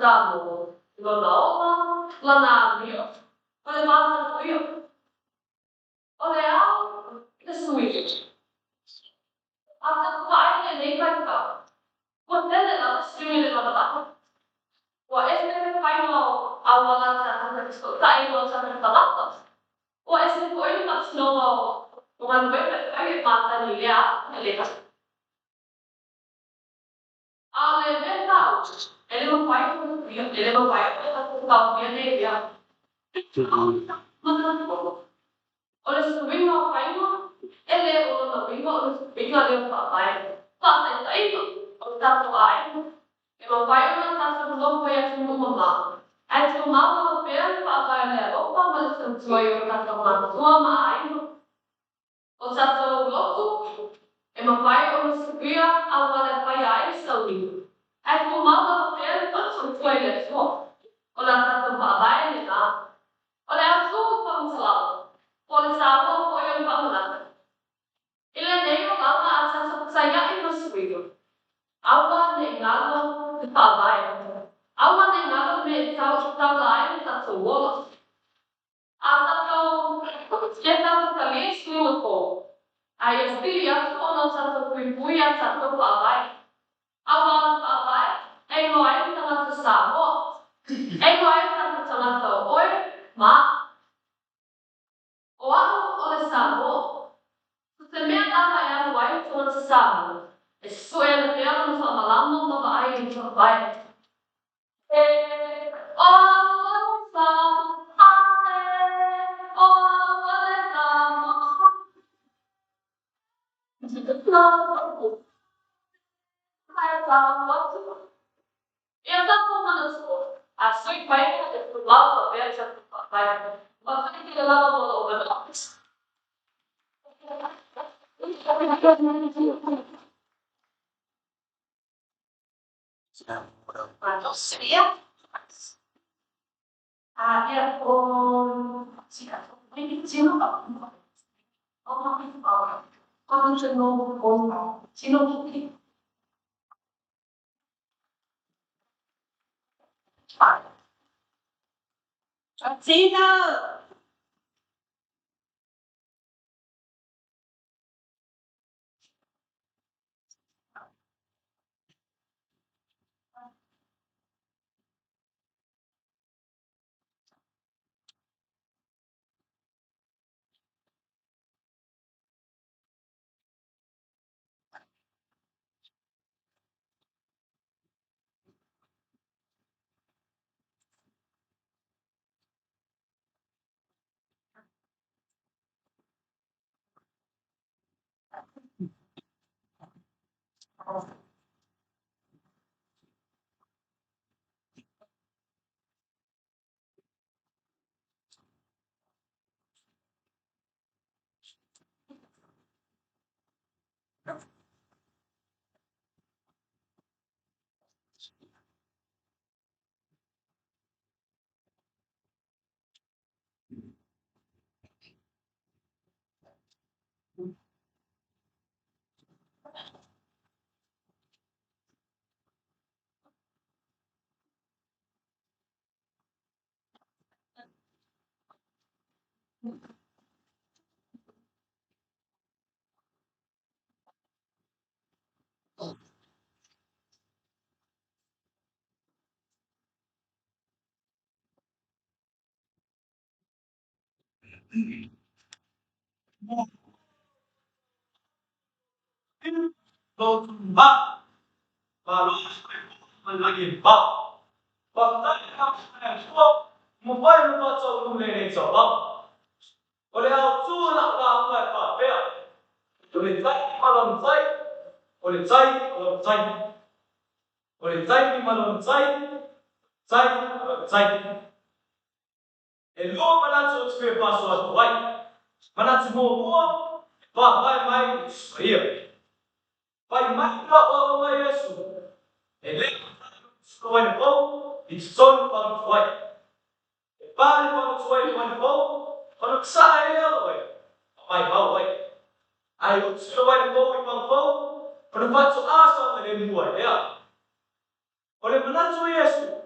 Samoan, Lona, Lanavio, ole vasta kuio. Ole au, the sweet. After five and 8 months, what then another student of the What is the final awalan sa tayo sa pagtabatos? O is the point of snow one way ay mata nila nila. Ale beta. Ele não vai fazer tal dia dele. Olha subindo ao paino, ele o no bingo ali o papai. Passa isso aí, o tato aí. E o pai não está sendo bom foi a sua mamãe. A sua mamãe não perde para vai ler. Opa, mas se não foi o tato mamãe, sua mãe. O tato louco. E o pai não subia a hora pai aí saúde. A sua mamãe não perde para se não foi a sua. O tato papai ele tá. Olha a sua vamos lá. Por example, foi o papai. Ele nem o lama a sua saya e no subiu. Awan nengalo di pabai. Awan nengalo me tau lain ta suwo. Atato kita kali suwo ko. Ai stilia ono sa to puya sa to pabai. Awan pabai. Ai no ai ta sa mo. Ai no ai ta to oi ma. O ole sa mo. Se me ata ya no ai to sa mo. Isso é o que eu não falo lá, não vai, não vai. Eu já fui uma das coisas. A sua pai é do lado da velha, já vai. Mas tem que levar o lado. Não seria? É o. Sino ba? Ano siya no po? Sino po? Sino? Ba, balões lagi ba, bakal kamu semua mobile number so lumene so ba, oleh aku nak lakukan apa ya, oleh saya malam saya, oleh saya malam saya, oleh saya malam saya malam saya, elo mana so sebagai password why, mana semua ba mai saya. Pai mai na o mai Yesu. Ele suai po, ison pang suai. E pare pang suai po, pang sa ele oi. Mai ba oi. Ai o suai po pang po, pang pat so asa ele muai ya. Ole manatsu Yesu.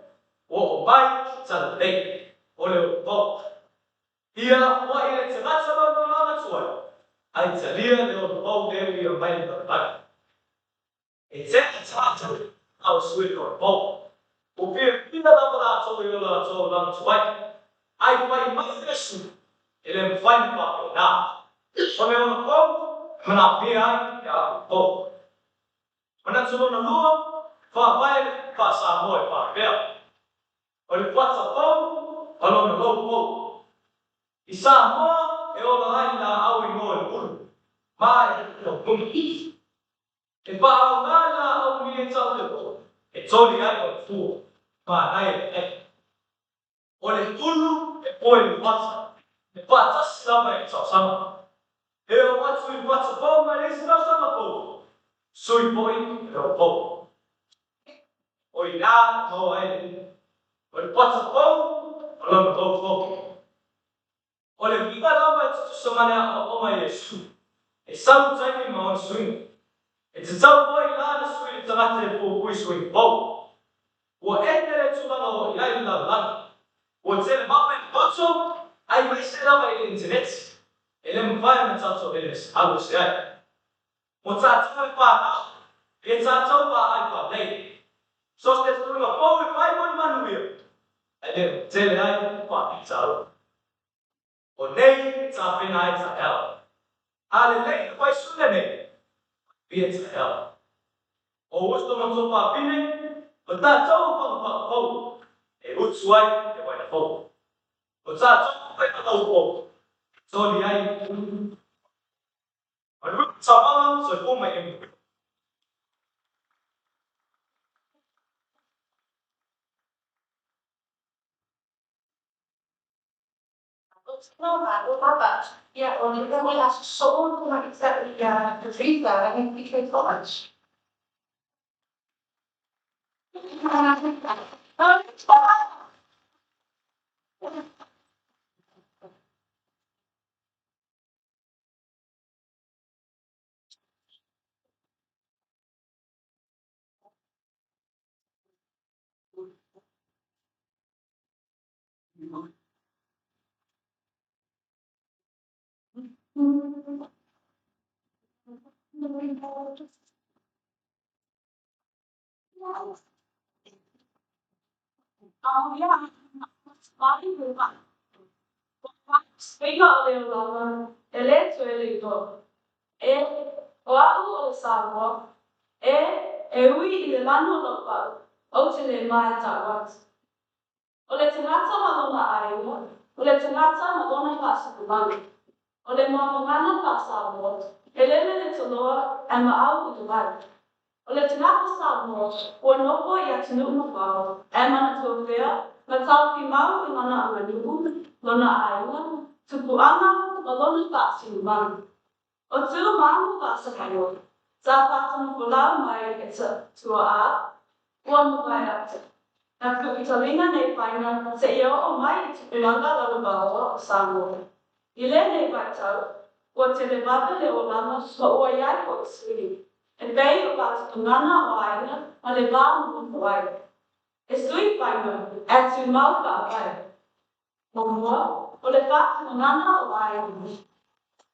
o vai sa dei o le o ia o ia te rasa no na tsua ai te lia le o le ia mai le ba e te tata au sui o o pina la la so yo la so la tsua ai mai mai resu ele me fai pa na o me o ko mana pia ya o mana so na lua fa vai fa sa mo fa bea o le pata o alo na lo I Samoa e ora ai na au I ngoi ulu. Mai no pumi. E pa au ngana au mi e tau te po. E tori ai o fu. Ma nai e. O le ulu e poe ni pata. E pata silama e tau sama. E o watu I pata po ma e sila sama po. Sui poi e o po. O I nā no ai. O le pata po. O lona po. O le vika lava e tutu samane a o mai Yesu. E sau taimi ma o swing. E te tau poi la na swing te mate e pui swing po. Ua ete le tūlanga o i ai la lana. Ua te le mapa e pato, ai mai se lava i internet. E le mwhai na tato e le alu se ai. Mo tātou e pāna, e tātou pā ai pā nei. So te tūlanga po e pai manu manu ia. E le te le ai pā i tāu. O nei tā pena ai tā ela. Ale lei vai sune nei. Pia ta ela. O usto ma so pa pine, o ta tau pa po. E utsuai e vai na po. O ta tau pa ta po. So ni ai. O lu ta ba so po mai e. No, papa, yeah, only then we have so much exactly the visa and we can college. Oh yeah, Martin Luther. Speaker of the Lord, electo e o au o Samoa e ui I le manu no pau o te le mai tawat. O le tangata malona aiwa, o le tangata malona whāsakumanu. O le mamangana whāsamoa, e lele le toloa e maau I Dubai. O le tangata Samoa, ua nopo I atinu mawhao, e mana tōwhea, ma tauki mau I mana amanuku, lona aiwa, tupuanga, malona whāsakumanu. O tū māmu whāsakumanu, tā whātanu pulau mai e tua a, ua mawai atu. Na kuitalinga nei whainga se I o mai I tupulanga lalabao o Samoa. I le nei waitau, ua te le wape le o lama ma ua iai o Iswiri. E pei o wātupungana o aina ma le wā mungu ai. E sui whainga e tu mau whaapai. Mo mua, o le wātupungana o aina.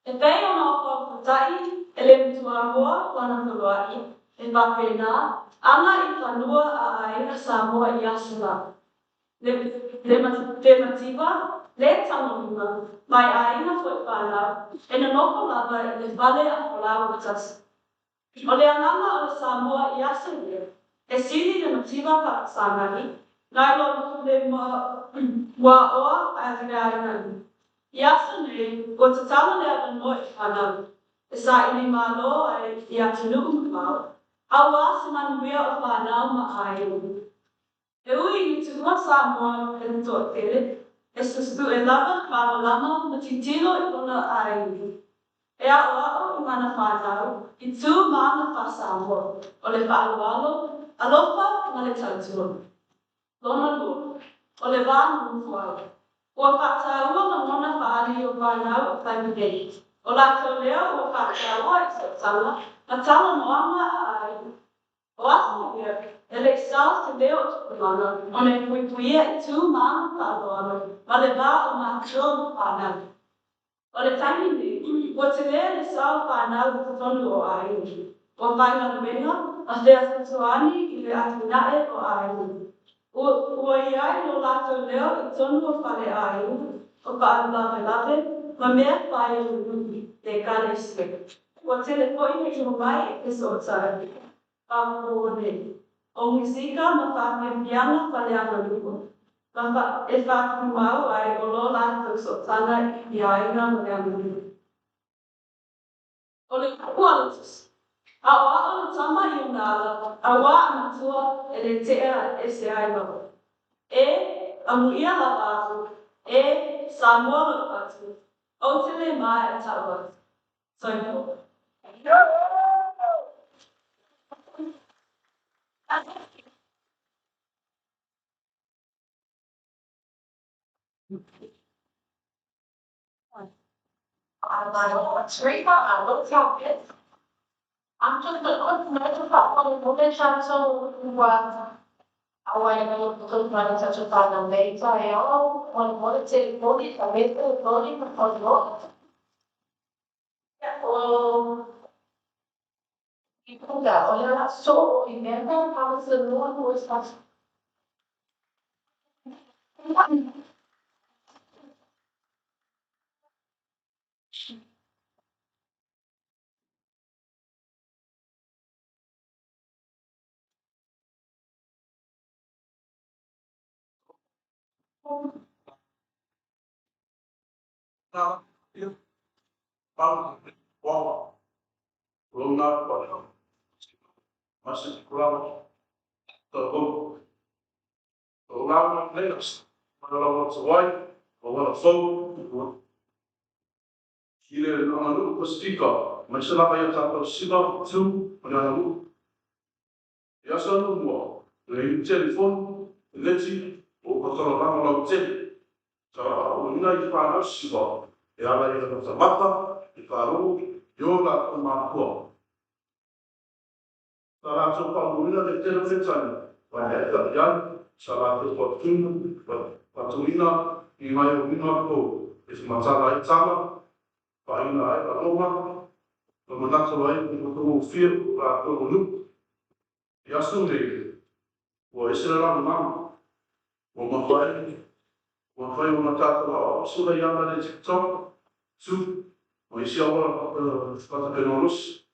E pei o nā whaaputai e le mutua mua wana kuluai. E wape nā, anga I whanua a aina Samoa I asuna. Le matiwa, le tamalima, mai aina fo I whanau, e na noko lava I le whale a whalau o tasi. O le ananga o le Samoa I asuna, e siri le matiwa ka sangani, nai lo le mua oa a ringarinani. I asuna, o te tama le anano I whanau, e sa ili malo ai I atinu umau, awa se manuia o whanau ma aina. E ui I tūma Samoa e toa tere, e sustu e lava whaolama ma titilo I lona aini. E a o I mana whanau, I tū mana wha Samoa, o le whaaloalo, alofa ma le tautua. Lona lu, o le wāna mufuau. Ua whātaua ma mona whaali o whanau o whaimidei. O lātou leo ua whātaua I tau tala, ma tala moama a aini. O asa ia, e le sao te leo Ona kuikuia tu mama palo, ma le va o ma chon pana. O le taimi ni, o te lea le sao pana o tonu o ai. O mai na menga, a te asuani I le atunae o ai. Ua I ai no lato leo I tonu o pale ai. O pa lave lave, ma mea pai o nui, te kare se. O te le poi me tu mai e so tsai. Pamone. O musika ma whake piano whale ana luko. E whake mau ai o lo lato so tana I aina whale ana luko. O le kualitus. A wā o le tama I o nāla, a wā ana tua e le tea e se ai lava. A muia lava atu, Samoa lava atu. O te le mai a taua. Soifo. I look at it. I'm just going to talk about the chapter where away to run such a fun day. So I all want to take body, I made the body for what? Well, people that are so remember how the Lord was Now, if I'm well, will not what must grow the book. Allow my neighbors, allow what's white, or what a phone, Kile analu Pasifika, mas sila kaya tato siba tu analu. Ya selalu mua, le telefon, leti, o kotoro lama lau tele. Sa una I whanau siba, e ala I kata mata, I wharu, yo la ko mātua. Sa la so pa uina le tele whetani, wa he ka ian, sa la te patunu, patuina, I mai o ina ko, e si matala I tama, pa ina ai ka longa, Lama nata wai I ko fia la ko lu. Ya sunde wa isra la mama. Wa mafai wa matata wa sura ya na TikTok. Su wa isia wa pata penolos.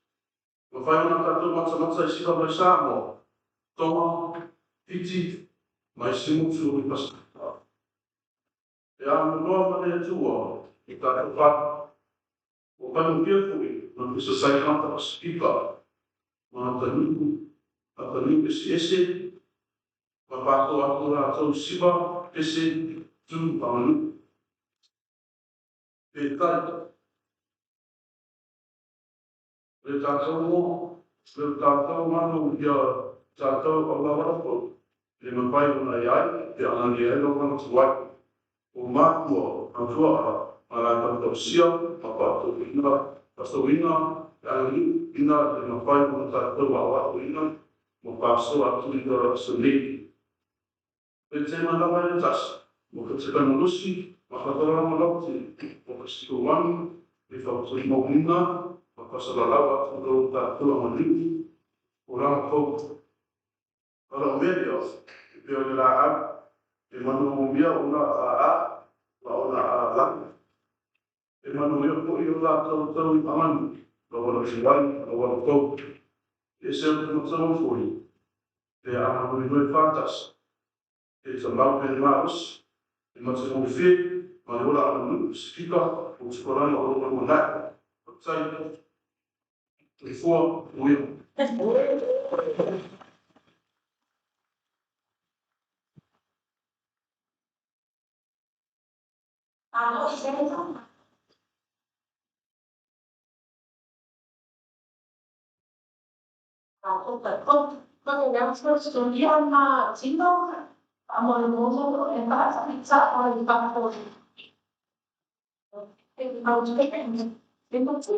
Mafai wa matata matsa isia wa samo. Toma titi mai simu su I pas. Ya no mane tua I ta pa. Wa pa no kia fui no bisa sai kanta Pasifika. Ma ta nuku ata nuku ese Papato aku rātou siwa, pese, tū, pamanu. E tai, le tātou mō, le tātou manu ia tātou awarako. Le mawhai una iai, te anani e lo mana tuai. O mātua, a tua a la tātou sia, papato ina, pasto ina, e anani ina, le mawhai una tātou awarako ina, mo paso atu ina sunei. E te malawa e tasa, mo ka te kanalusi, ma ka tara ma lauti, mo ka siko wani, e whakatoi mo ina, ma ka salalawa atu rau tātua manini, o rama kou. Ara o meri au, e peo le la au, e manu o mia o na a, ma o na a laki. E manu ea po i o la tau I amani, la wala siwai, la wala kou. E se o tino tau fwoi, e a amanu I noe whātasa. E te mau pene maus, e mate mo whi, ma le ora ana nuu, Pasifika, o te korana o ronga mo nai. O tai, e fua, o ia. Ano isenta. Ako ko kaya studian na sino amo le mozo e pa sa pizza o il papo. E pa tu che e non tu.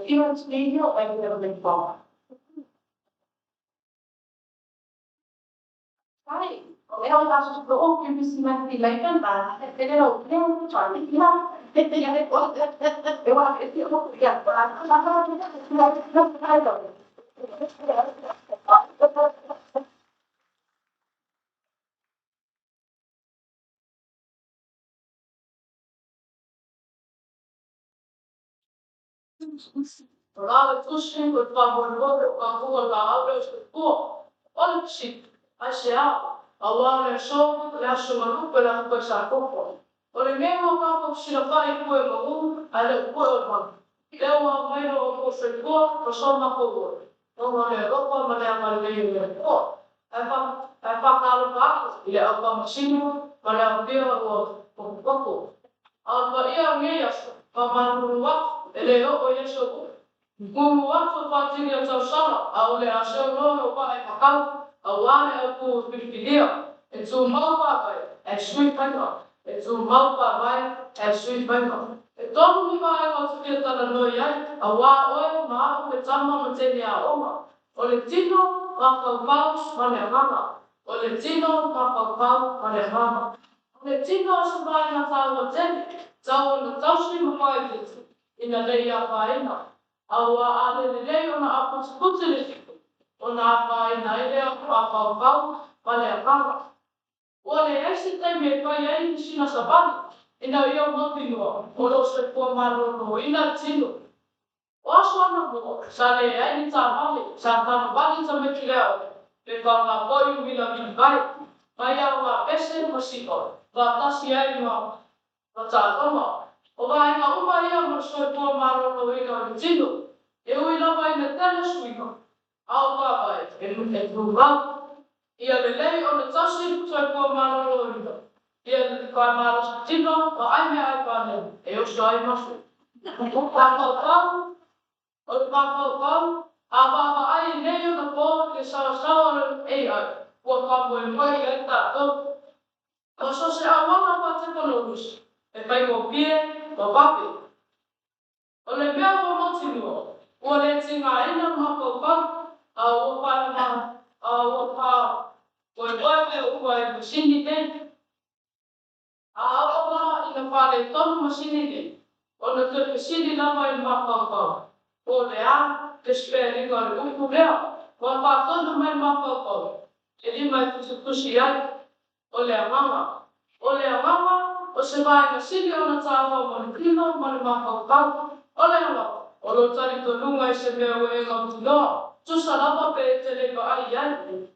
Io studio e devo le fa. Ai, eu acho que o que você vai lá e cantar, entendeu? Eu só me lá, eu acho que eu vou criar para Olha, tu xinga, por favor, a rua lá, abre os pô. Olha que chique. Achei a hora show, la shumaru, pela rua chacofo. Olha, mesmo a capa, xira pai, pô, malu, ale, pô, mano. Eu a mãe não vou ser pô, tô só uma cor. Não vou ler, eu vou mandar uma lei, pô. É pra calo papo, ele é o machinho, mas é o pio, o pouco. Alba ia ngias, pamanua, ele o yeso. Kumu watu fatiri ya taushana, au le aseo no wa e pakau, au ane au ku pipilia. E tu maupa vai, e sui paika. E tu maupa vai, e sui paika. E tonu mi vai au tukia tana noi ai, au wa oe maapu ke tama ma teni a oma. O le tino, ma pau pau, ma le hana. O le tino, ma pau pau, ma le hana. Le tino se vai na tawa teni, tawa na tausi ma pai titi, ina lei a paina. Aua ale le lei ona apa tukutu le tiku, ona apa ina ele a apa pau, ma le akanga. Ua le esi taimi e pai ai sina sabani, ina ia moti noa, o lo se pua maro no ina tino. O aso ana mo, sa le ai ni ta vale, sa tano vale ta me kileo, le whanga poi wila mi vai, mai au a pese mo siko, wa tasi ai no no tātama. O vai ka uma ia mo so po maro no ina o tino. E ui lava ina tele suino. Au ka vai, e rumau. Ia le lei o le tasi so po maro no ina. Ia le ka maro sa tino, o ai me ai pane. E o so ai masu. Pau, o le pau, a papa ai nei o na po le sawa e ai. Ua ka mo e mai e tātou. O so se awanga pa te konorusi. E pai mo pie, mo papi. O le mea mo motinua. Ua le tinga ina ma paupau. A ua pai ma, a ua pa. Ua e oe me ua e masini te. A aola ina whare tonu masini te. O na te masini lama i ma paupau. O le a, te spea ringa le upu lea. Ua pa tonu mai ma paupau. E lima e kusi ai. O le amanga. O le amanga, o se vai na sili o na tāua mo le kino, mo le makaukau. O le amanga, o lo tari to lunga i se mea ue ngau tinoa. Tusa lava pe te leiva ai ai.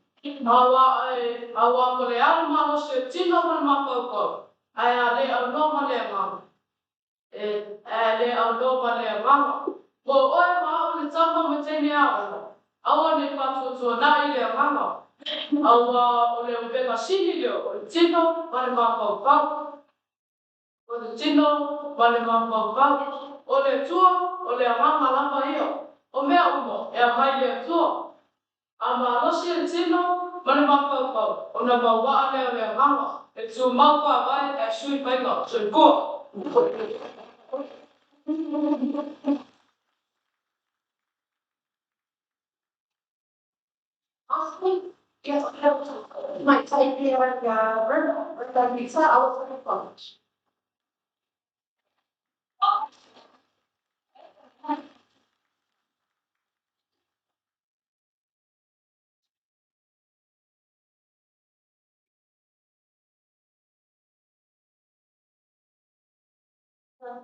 Awa ko le ala malo se tino mo le makaukau. Ai a le au no ma le amanga. E le au no ma le amanga. Mo oe ma o le tama me tene a awa ne patutua na i le amanga. Aua o le upenga sini leo, o le tino, ma le makaukau. O le tino, ma le makaukau. O le tua, o le amanga lama ia. O mea umo, e a mai le tua. A malosi le tino, ma le makaukau. O na maua leo le amanga. E tu maupa vai, e sui painga, sui pua. Yes, my type here, Brenda, Lisa, I was like,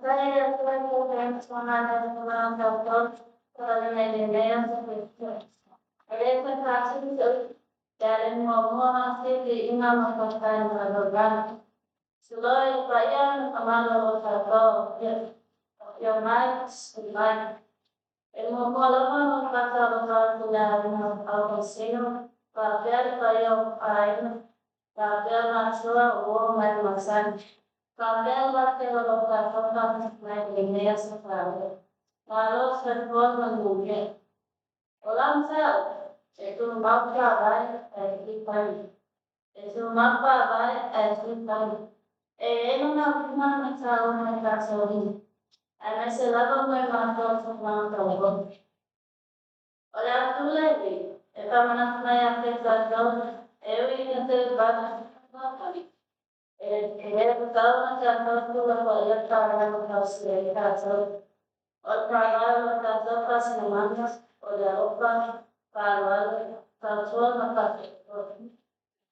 saya tulen semangat dalam dokter terlihat ada kasus dari ngomong hasil diingat mengatakan melakukan selain bayar amalan satu yang naik selain ilmu lama membaca bahasa dari al-Qasir pada bayar air pada masalah uang dan masan. Cambiar la plataforma de línea social. Malo se forma mujer. Olamsa, es un mapa vai equipar. Es un mapa vai equipar. En una firma mental una gasolina. En ese lado me mandó su mando. Hola, tú le di. Esta manera me hace todo. Eu ia ter várias estava tratando da colher para a calcificação. O trabalho da tropa semana, o da roupa, para a sua capacitação.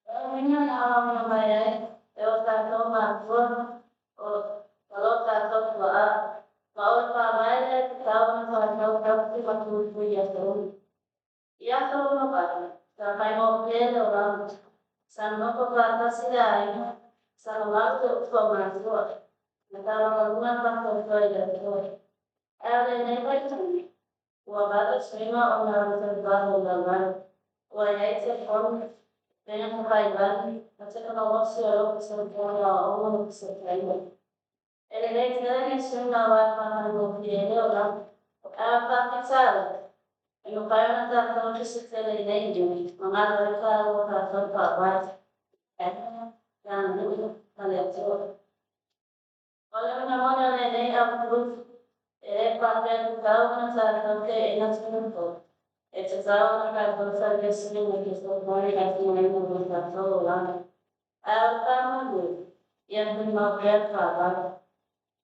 A minha alma vai eu trato uma forma, o trato a outra vai estava na sua próxima contribuição. E a sua parte, também morrer orando. Sanno popolata sanno l'altro formazione, metavano una fattoria. Era nei paesi, guardate prima una riservato da mano, guardate fuori, bene fai grandi, ma c'è una vostra che si pone a uno che si prende. E le lettere che sono la fanno piede ora, era faticare. E non fai una tanto che si tiene in legge, non ha la vita una tanto avanti. Yang dulu kalian coba. Oleh namanya nenek aku pakai tahu nasa nanti enak semua. Tahu nak dosa kesini mungkin semua yang semua yang tahu lah. Pertama dulu yang dimakai kabar.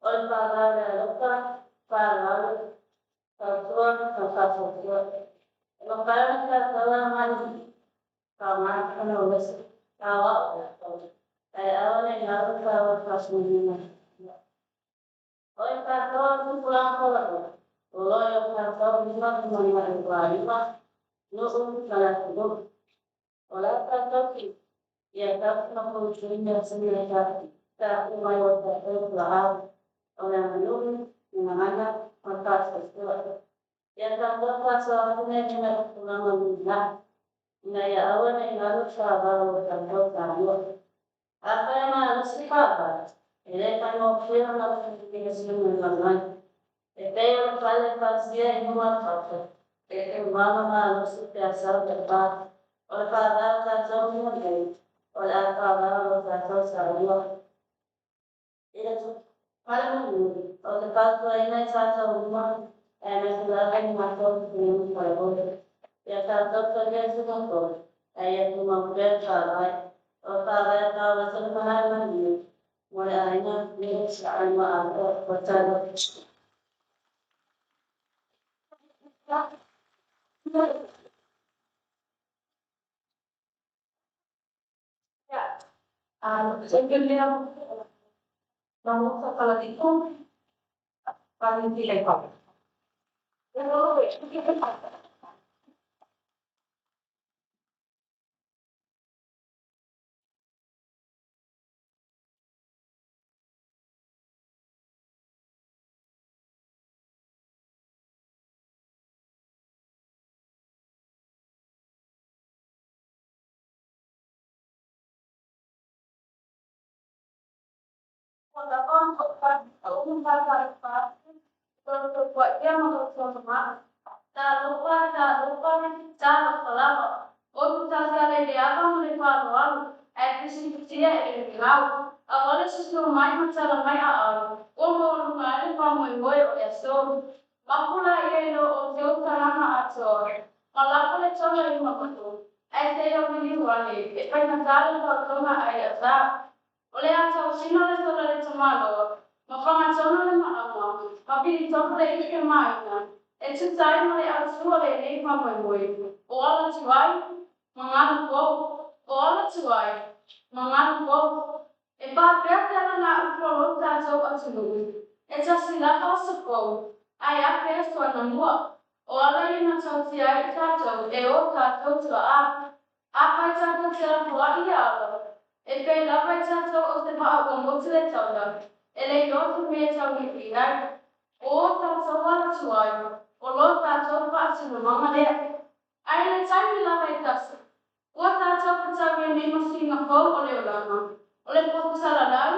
Oleh kabar lupa kabar kasuan kasuan. Lepas kasuan mandi kamar penulis awak. Awalnya nggak tahu pas menina. Oh, kantor pulang kolak. Kalau yang kantor lima lima, nunggu kalau dulu. Kalau kantor ya tak mampu punya sendiri kan. Tak mau tak pulang. Orang menunggu mana kantor sesuatu. Yang kantor pas awalnya cuma pulang menina. Nah ya awalnya nggak tahu kantor tahu. Apa yang harus dipakai? Ele vai morrer na investigação na mãe. E veio fazia em uma falta. Ele mama na associação de paz. Olha para dar a atenção de ninguém. Olha para dar a atenção de saúde. Ele para o mundo. Olha para a iniciação humana. É melhorar a animação do mundo para o outro. E a atenção para esse motor. Aí é uma mulher trabalha. Olha para dar a atenção para o mundo. Mulanya ni sama ada betul. Ya, sebenarnya bangun sekolah itu paling tidak kok. Buat dia menurut semua. Tak lupa cara selama. Outro trabalho ideal mulai falar é preciso é legal. Agora se não mais masalah mai a como lugar como moi olha só. Makula ele o seu sarana ator. Malakula chama ele makutu. Esse é o vídeo ali. E vai na sala do toma aí asa. Olha só sino le solo le chamalo. Mafama chama le maama. Papi chama le que mais. E tu sai male a sua le nei mamoi moi. O ala tuai, mangana ko, o ala tuai, mangana ko. E pa perda na upolo ta so atulu. E ta sila pa so ai a perso na mua. O ala ina tauti ai tato e o tato tua a. A pai tato te la pua i ala. E pe la pai tato o te maa o motu le tauda. E le yotu me tau ni pinai. O tato ala tuai. O lo tato pa atulu mama lea. Ai le taimi la vai tasa. Ua tato pa tau e nei masinga fau o leo lama. O le poku sala lau,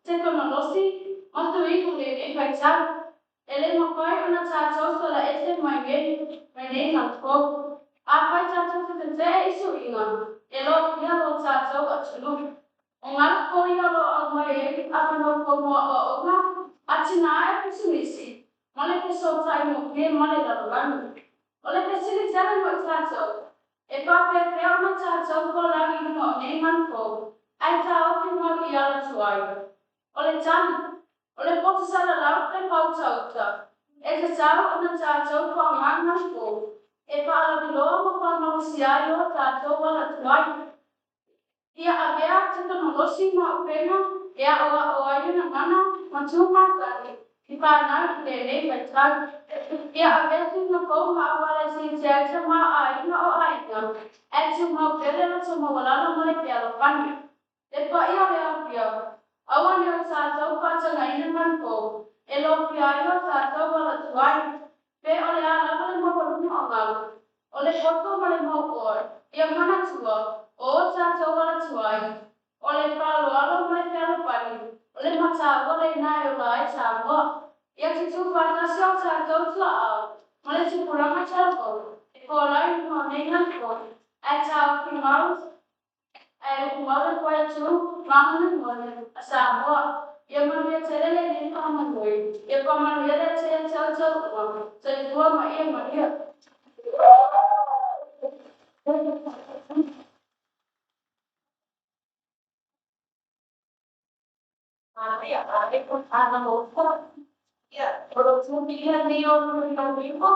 te kono losi, matu iku le e kai tau. E le makai ona tato so la ete mai nei hanko. A pai tato te e isu inga. E lo ia lo tato atulu. O ngana ko ia lo au mai e apa no ko mo o onga. Atina e pisunisi. Male te so tai mo ke male la lanu. Ole te sili tala mo tato. E pa pe pe ona tato ko la ni mo ole jam, ole potu sana lau pe pau tauta. E te tau ana tātou kua ngana ko. E paala biloa mo kua mausiai o tātou wala tuai. Ia avea tata malosi ma upena, ia oa oaia na mana, ma tūma kari. I pānau ki tēnei mai tau. Ia avea tu na kou ma awale si te aita ma aina o aina. E tu mau pere na tu mawalana mo le pialo pani. Te pa ia lea pia. Awa ni o tātou pātanga ina man kou. E lo pia ia tātou wala tuai. Pe ole a lama le mawaluna o ngau. Ole poto ma le mawoi. Ia mana tua. O tātou wala tuai. Ole palo alo mo le pialo pani. Ole mata ole nai o lai tātua. Ia te tu whātasi o tātou tua au. Ma le tu puranga tātou. E ko lai mo nei na ko. E tāu ki mau. E umale koe tu, mamana ngone, a Samoa. Ia manu ia tere le ni mamana ngoi. Ia ko manu ia le tere tau tau ua. Sa i tua ma ia ma ia. Ia, e ko ana mo ko. Ia, oro tu ia ni o no i o vivo.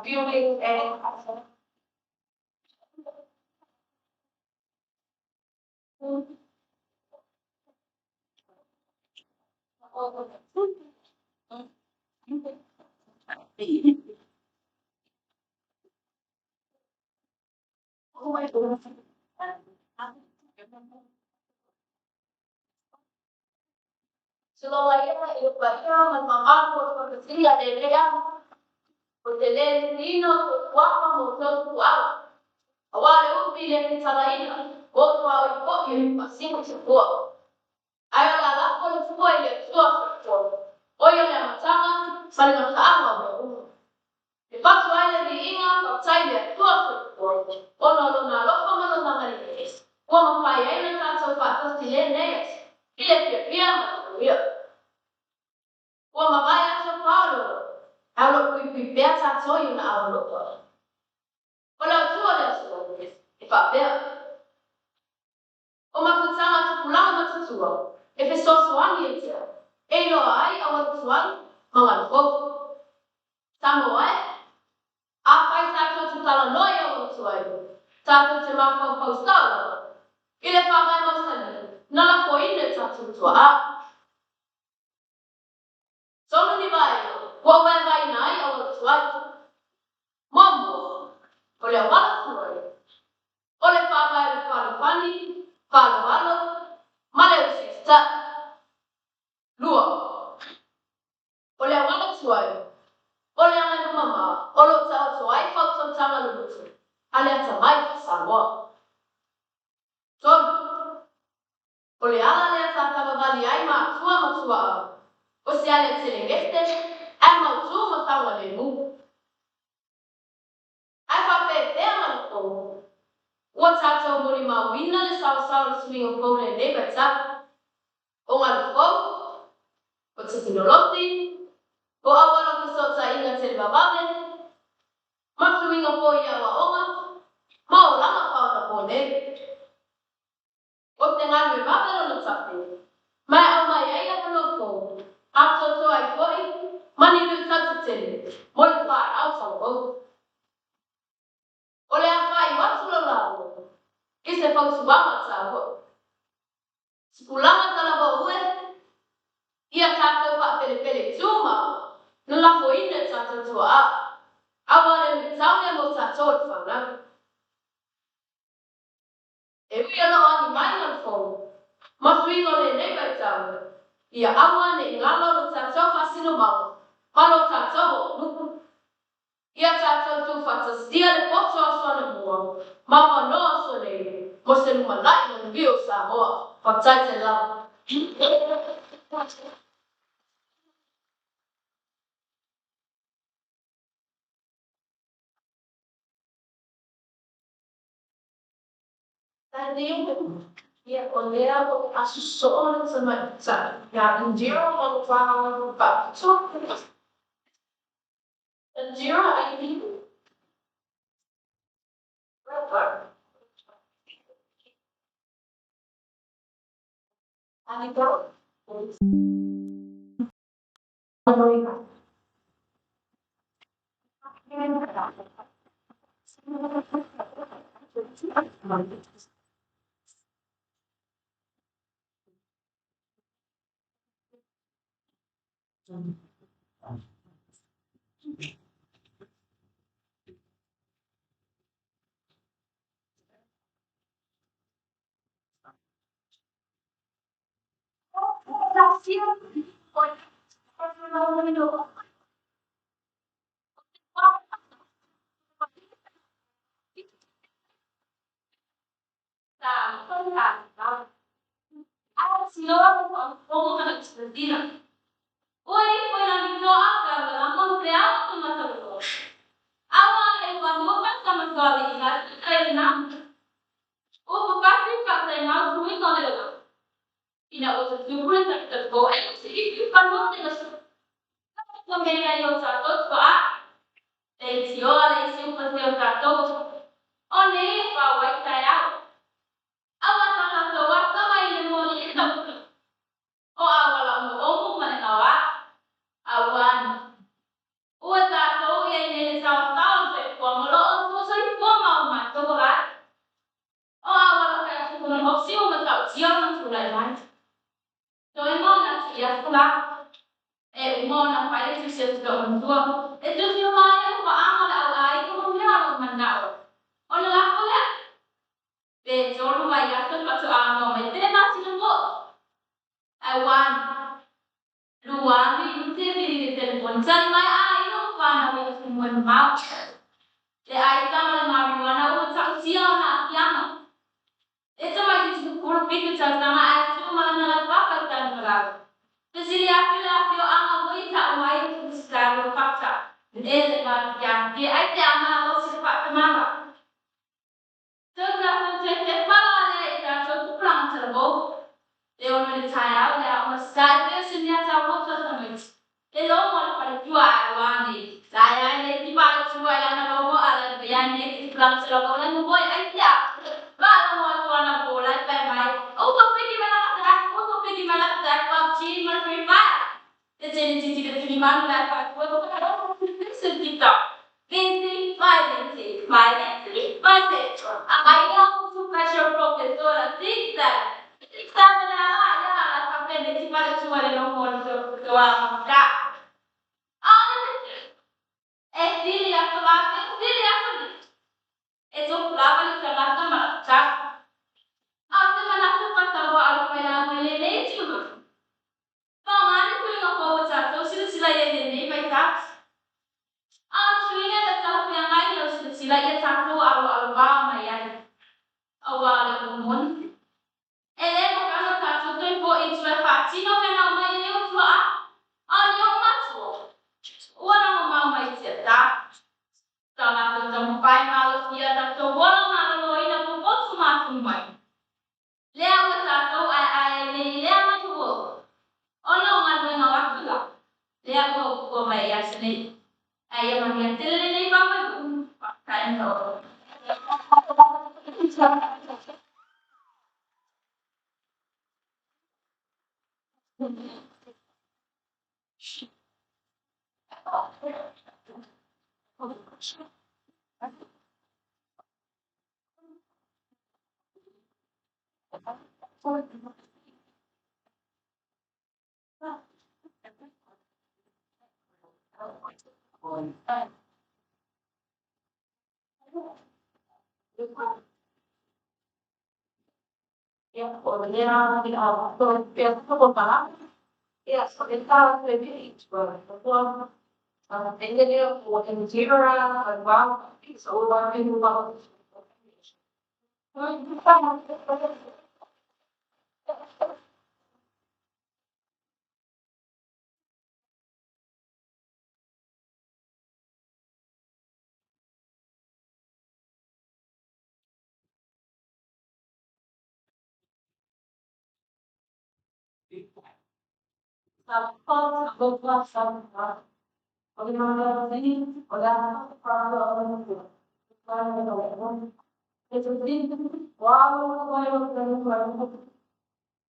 Building and Silo lagi na ilubaya magmamako ko sila de ya. Hotelele nino wapa moto kuawa. Awale upi le kitalaina. Wotu wa ipo ye pasino chukua. Ayo la la ko chukua ile chukua chukua. Oyo le matanga sali matanga wa. Ipatu wale ni inga kaptai le chukua chukua. Ono lo na lo kama lo na ngari. Kwa mapaya ina tata upata tile neyas. Ile pia matuya. Kwa mabaya so Paulo. Aulo kuipipea tata yo na aulo ko. Wala tua le so. Ipa pia. O makutanga tukulanga matatua. E fe sosoani e tia. E no ai awa tuani. Mga loko. Samoa e. A kai tato tutala noi awa tuani. Tato te mako paustala. Ile whakai mausani. Nala ko ine tato tua a. Sono ni vai. Kwa vai nai awa tuani. Mambo. Ole wala tuani. Ole whakai le whani. Whalo. Male usista. Lua. Ole wala tuai. Ole anga mama. Olo tau tuai fau tau tanga lulutu. Ale ata mai Samoa. Ton. Ole ala le ata tava vali ai ma tua. O se ale telengete. Ai ma tu ma tanga le mu. Ai pa pe te ama le ko. Ua tata mori ma wina le sao le swing of phone le neba tap. O ngā lufo. O te tinoloti. O awara ke sota inga te babale. Masuinga po ia wa onga. Mau langa pau na pone. O te ngānui mabelo na tapu. Mai au mai ai a pano po. Ato to ai foi. Mani nui tatu tene. Mole wha au tau o. O le a whai watu lo lao. I se pau suama tau o. Sipulanga tala wa ue. Ia tātou wha pele tūma. Nula fo ine tātou tua a. Awale mi taune mo tātou te whanau. E ui ano ani mai na fo. Masuingo le neba tau. Ia awa ne ngalo no tātou whasino mau. Malo tātou nuku. Ia tātou tu whatastia le poto a sona mua. Mama noa sone. Mo se luma lai na vio Samoa. Whatai te lau. Ia o lea o asu so'o sa mai sa. Ia indira o wha bapto. Indira ai ni. Ani ko.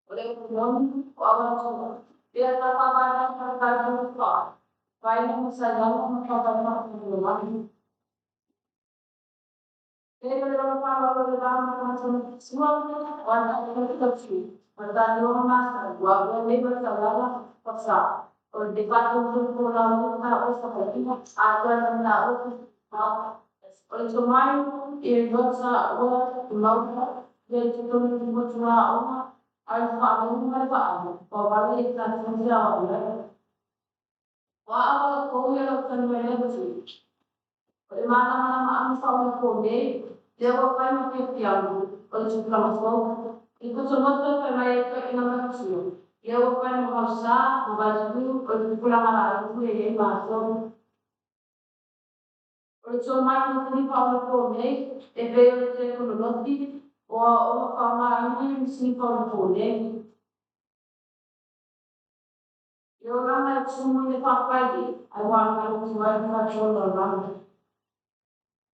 Oleh kemudian awal semua dia kata kata semua. Baik saja kata semua. Dia kalau kalau dalam semua orang itu kecil. Pertanyaan masa dua level salah pasal. Kalau di kantor pulang kita seperti ada yang tahu. Oleh semua ini bahasa mau dia itu membuat semua orang ada apa mereka ada. Kalau kita menjawab ya. Wah apa kau yang akan menjawab? Mana-mana ang sa kode, dewa pa yung makikiyago, o suplama ko, ito sunod ko pa may inamasyo. Dewa pa yung makasa, mabasu, o pulang alaala ko yung maso. O sumay mo ni pa ang kode, e veo te konoloti, o makama yung si pa ang kode. Yung lang ay sumo ni pa pagi, ay wala yung suway na chola lang.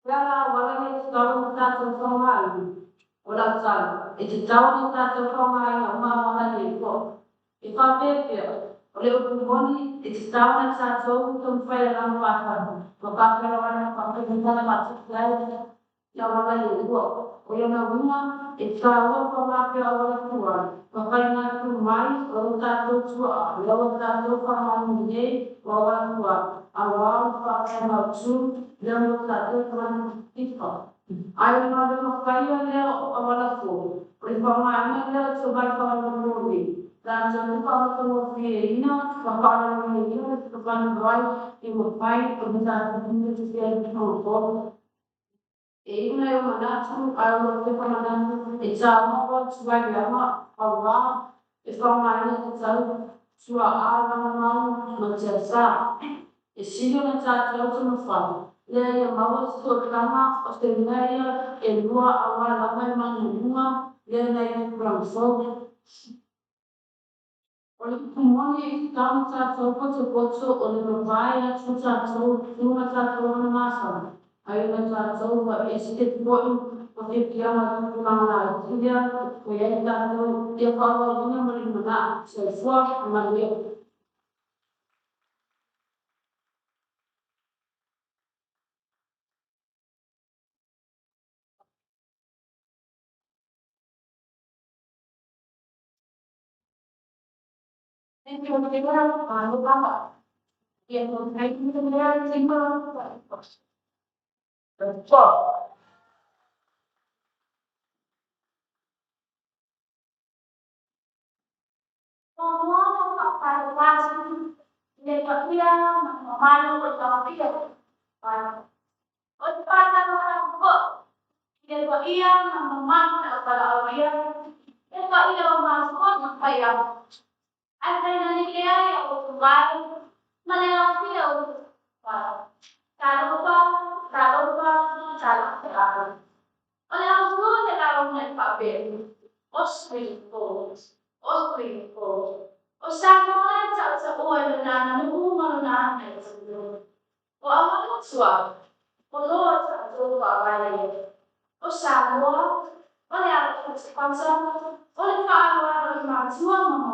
Kaya wala na tawag sa trabaho. Wala sa. Ito tawag sa trabaho ang mga nito. Ipapepya. Oleh utumoni, ito tawag sa trabaho ng file ng watan. Mapapalawan ng pagkakas masuk lain yang wala nito. O yung nabunga, ito tawag pamapya awal tuwan. Mapay tumay, o tato tuwa. Lawan tato pamamunye, wawal tuwa. Awal pakai maksud yang satu teman kita. Ayah mana makaya dia awal aku. Perkembangan dia sebagai kawan berlebih. Dan jangan lupa kamu ini, kawan ini, kawan baik, ibu baik, perbincangan ini juga berlaku. Ini yang mana tu, ayah kita mana, ijazah apa sebagai apa, Allah, perkembangan kita, suara orang menjasa. Sino na sa tawag sa mafal. Laya mawas ko kama o seminarya elua awal lamay mangunga laya na yung pramso. Oleh kumoni kama sa tawag sa potso oleh mabaya sa tawag luma sa tawag na masa. Ayo na sa tawag ba estet po yung pagkikiyama ng mga tiya kaya ito dia kawa niya malimana sa fuwa malia. Ini kira-kira apa? Yang terkait dengan simbol semua pakai dia malu bertopik untuk orang dia memakai kalau dia dia masuk kayak ada yang dia yang baru mana yang dia kalau oleh ang sulit ang nagpapel. Osprito. O sa mga sa uwan na nanuman na ay sa dulo. O ang mga suwa. O Lord sa tuwa ay. O sa mo. Oleh ang pagsapansa. Oleh paano ang mga suwa mga.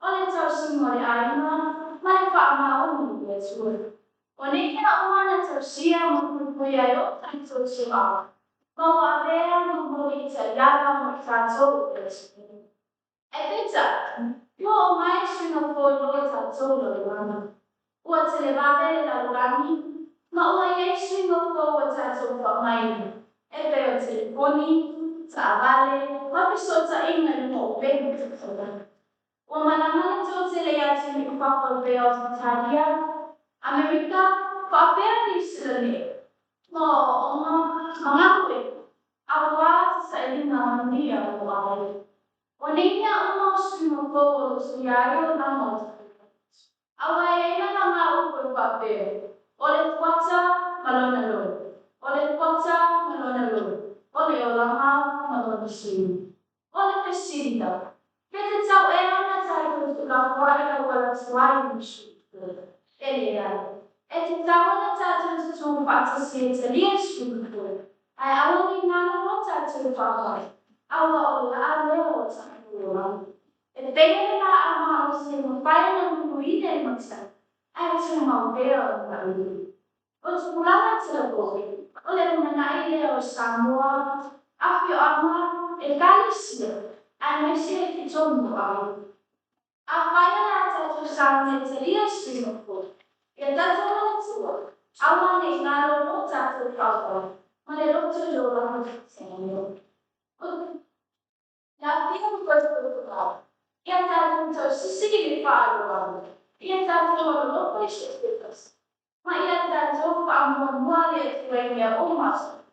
Oleh sa simula ay na. Mali pa ang mga suwa. O nikita umana sa siya magpupuyayo ang suwa. Mau avere un po' italiano faccio e pensate, io ormai sono pollo solo guarda. O se le va bene lavorare, ma ora io sono pollo solo mai. E per telefoni, savale, ma mi sto già in un po' bene. O ma la mano se le ha mi fa col veo Italia, America, fa bene di no, mga awa sa ilang niya buhay. O niya umos sinuko siyayo ng mga away na nga upang papel. Olet kwatsa malonalo. Olet kwatsa malonalo. Ole olama malonalo. Ole pesinda. Kaya sa era na sa la fuera wala swai mishi. Ele ya. Et tawa na sa sa patsa siya sa liya ay awang nga na sa sa Awal-awal sa kanila. E tenere la mano se non fai una guida in massa. È una vera guida. O sekulana sa boy. O le na ile o Samoa. Afi ama e kalisia. Ai mesi e tsono au. A fai na sa sa se ria si no po. E da tsona tsua. Awa ne ngalo no sa sa pa. Ma le lo tso la se no. La prima cosa che ho fatto è andare in un sito di farlo, è andato a poi ma è andato a un manuale che è un maso.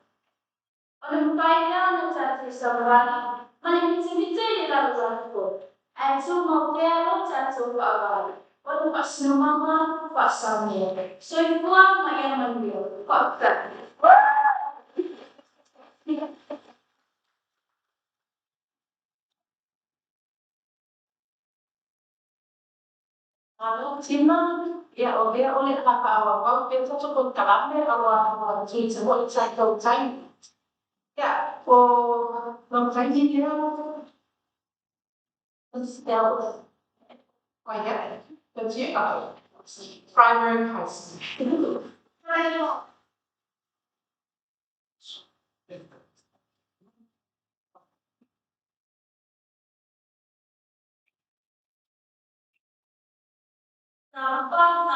Un paio di anni stavano, ma l'iniziativa era usato. E insomma, però c'è stato a quando passano mamma, passa a me. Sono qua, ma io non io. Forza. Sina ya obe oleh apa awal kita cukup kalame awal cuci semua cai kau cai ya o cai dia stel kayak kerja apa primary high school. Sampah.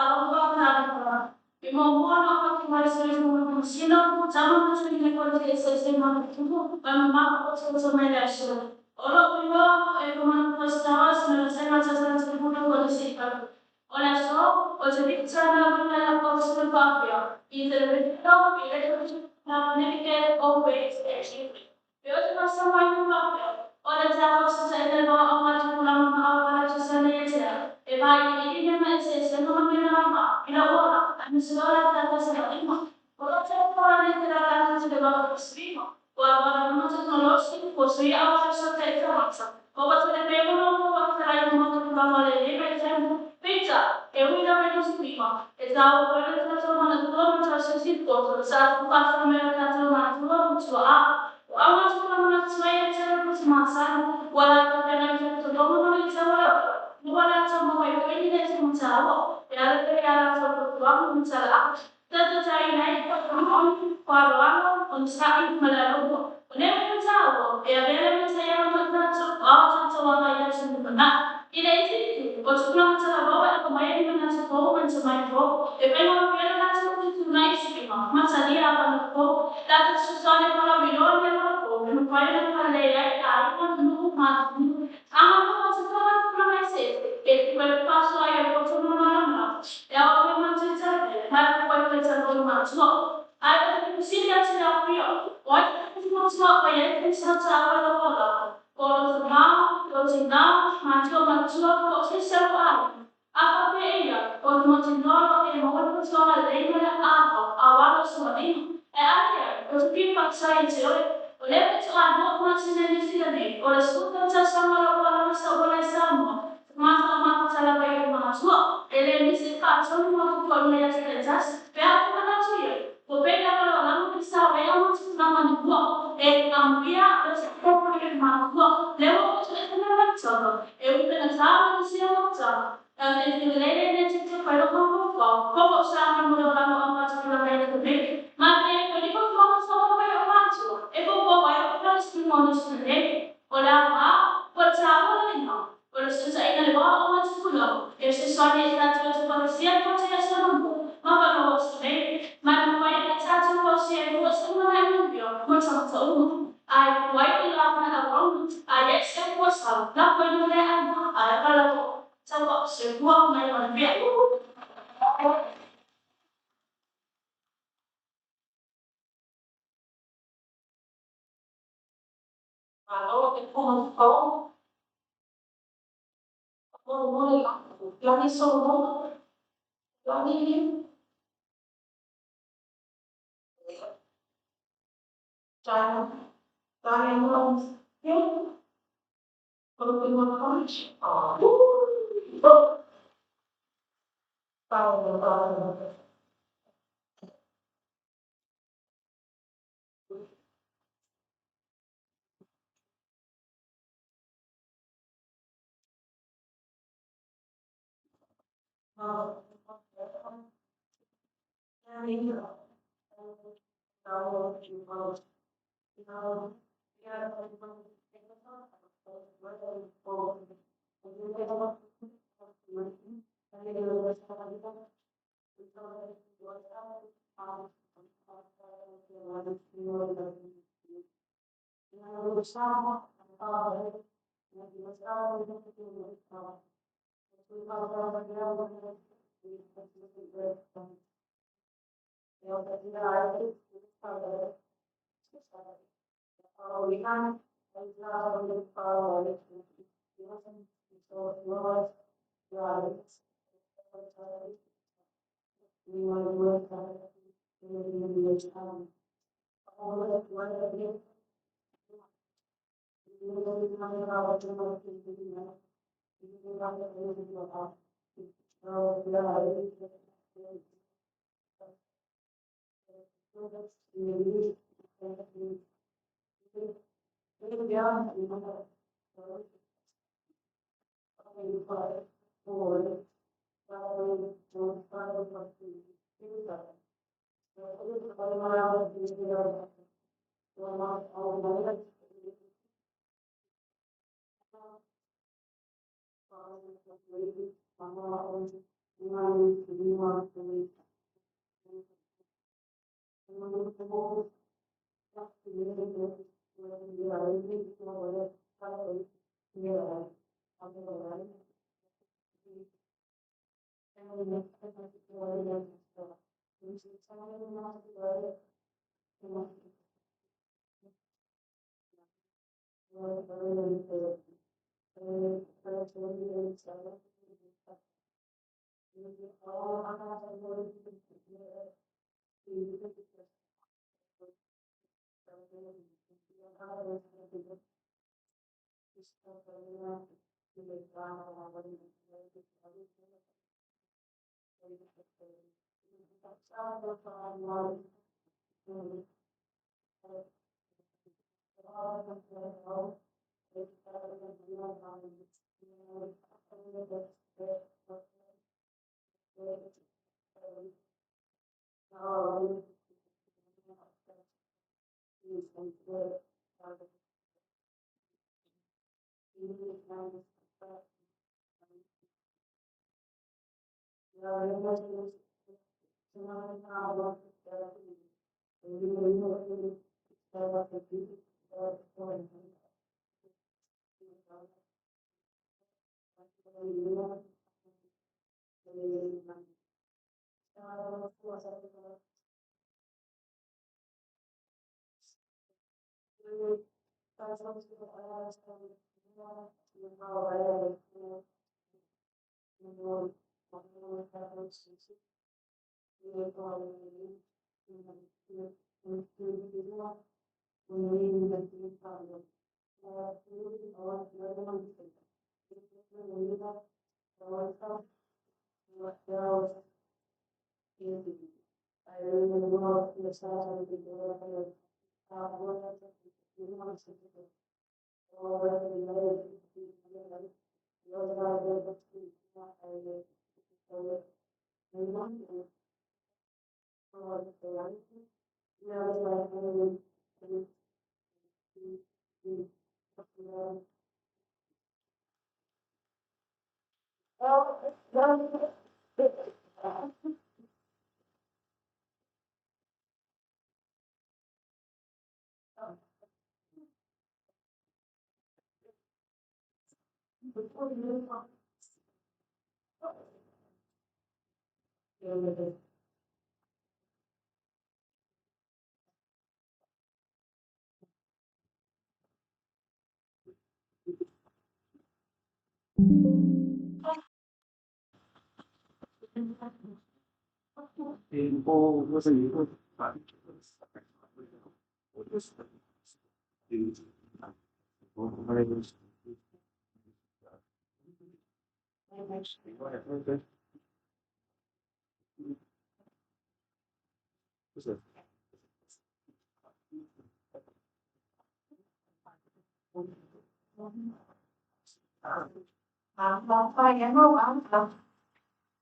Kemampuan apa kemasan semua sila zaman macam ni kalau kita sesama itu memang sama dasar. Orang tua kemampuan pasal selesai macam macam pun boleh sihkan. Oleh so, jadi cara kita lakukan sebab apa? Kita beritahu kita nak nak always achieve. Biar kita semua itu apa? Oleh cara sesuai dengan apa yang kita lakukan sesuai dengan e vai e che mi se non mi ma e lavora mi sono la cosa la prima ora c'è ancora la casa che va prima guarda non c'è solo si così a so che faccia come se ne devono non fare in modo che va le per esempio pizza e una meno prima e da quello che sono una non c'è si può sa fare una casa una non so a sono una sua c'è una massa guarda che non c'è tutto non c'è wala sama mai ko ini dai sama sawo ya da ya so ko tuang mun sala ta chai nai ko on paro ano on sai malalo ko ne mun sawo ya bele mun saya mun ta so awa sa so wa ya sin na ina iti ko so na sala ba ko mai ni mun sa ko mun sa mai ko e pe no bele na so ko tu nai si ma sa dia ba ko ta so so ne ko la milon ne ko no pa na le ya ta no ma ama ko sa ko na mai se e quel passo hai fatto non ha e ho mangiato ma poi pensando non mangio hai così che ci da qui poi non so poi è che sa ciao la parola con ma lo ci da mangio così se lo ha a parte io con mozzino e molto sono lei a vado sono e anche così passare in giro volevo trovare una cena di fine ora scusa c'è solo la parola sta buona siamo mata salah baik mahasiswa, LMC kacau mau formulasi kerjas, pihak kacau ya. Berbeda kalau orang bisa bayar masuk nama dua, ambia resiko punya mahasiswa, lewat itu memang cara. Kita sama di sini cara. Jadi nilai itu kalau kamu kau sama mudah orang apa cara lain itu, maka kalau kau mau sama bayar masuk, kau bayar plus minus nilai, orang apa percaya lagi. Ora se sai na leva uma discussão. Esse só de estar de parecia pode ser essa não. Mas para nós também, mas não vai estar de você, você não é muito pior. Mas só todo. Ai, vai que lá na rua, ai é sempre você. Lá foi no leão, ai para lá. Só você voa mais uma vez. Alô, que como como lá me somou, lá me já tá em eu coloquei uma fonte. Fala.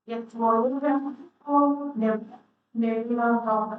Jetzt wollen wir nehmen wir auch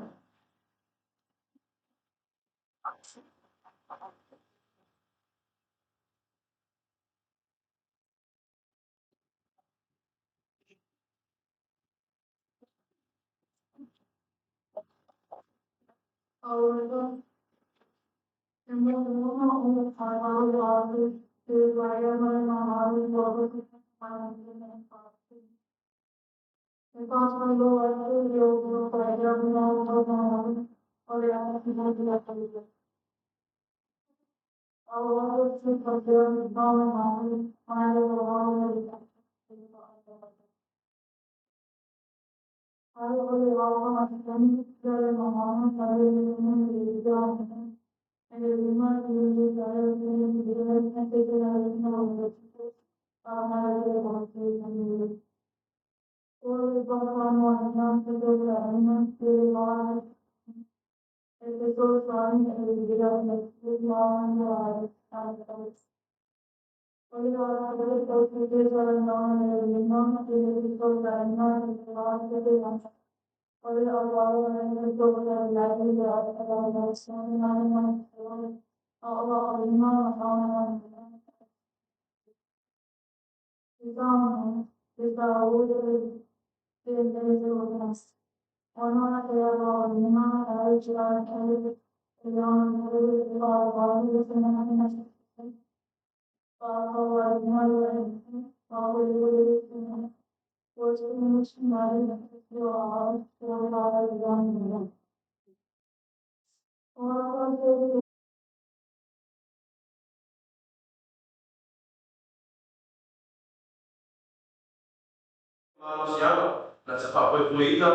Manusiaga na sa papoy-puita,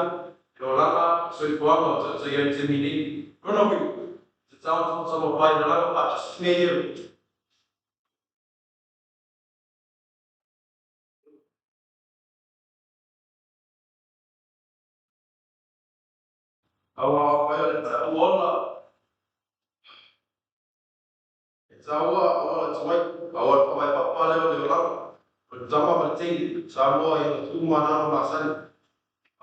Yolanga, Soifuanga, sa yan Gemini. No, sa tao sa mabay na lang, patas mayor. Awa kayo, wala. Zawa, awal suway, awal pamay papale o Yolanga. Pertama penting, Samoa yang tumana masan.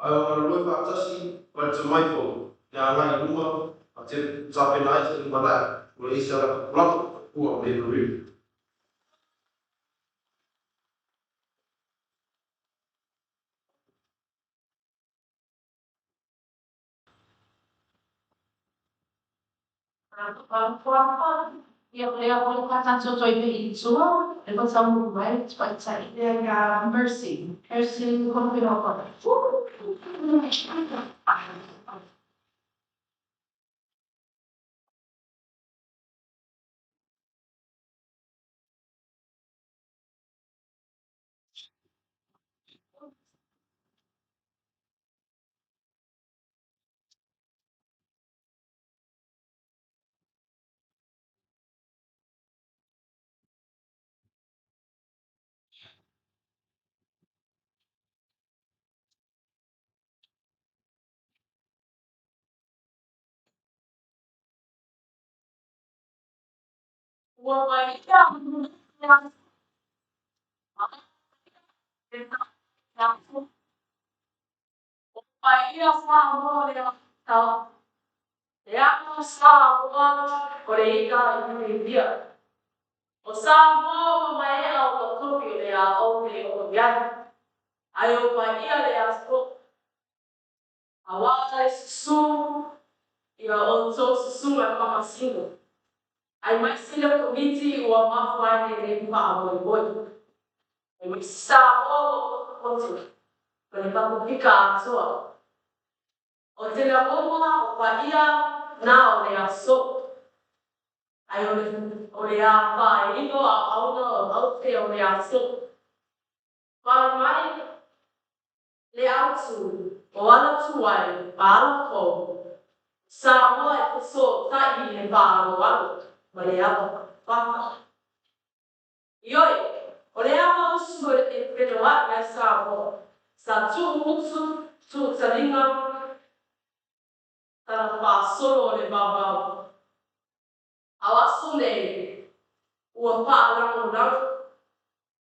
Ayaw luway patas, percumay po. Yang ibu mah, acil sampai naik sa mana, mulai isa pulang, uang di luar. Mercy. Mercy, confident. Ayo pa ia le aso awala susu ia onso susu ma mama singo. Ai mai sila komiti ua mafua ne pa abo boy. Ai mai sa o onso. Kani Pasifika so. O te la moma o pa ia na o le aso. Ai o le a pa ino a auna o te o le aso. Pa mai le autu o ala tuai pa ala ko. Samoa e so ta I le pa o ala. Ma le apa pa. Ioi, o le ama usu e pedoa ia Samoa. Sa tu usu tu talinga tana pa solo le babau. Awasu le ua pa lango lango.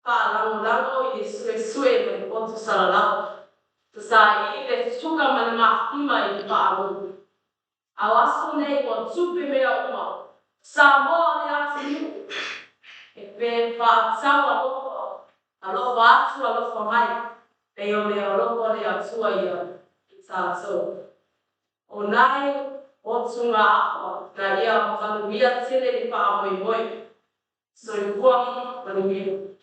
Pa lango lango I sue sue me potu salalau. Sa ile suka manamahtima ipalo. Awaso nei ko tsupi mea uma. Samoan ya siu. E pe fa sawa loko. Alo atu alo famai. Pe o le loko le atua ia. Sa so. O nai o tsunga ako. Na ia makalumia tele ni pa moi moi. So i kuang malumia.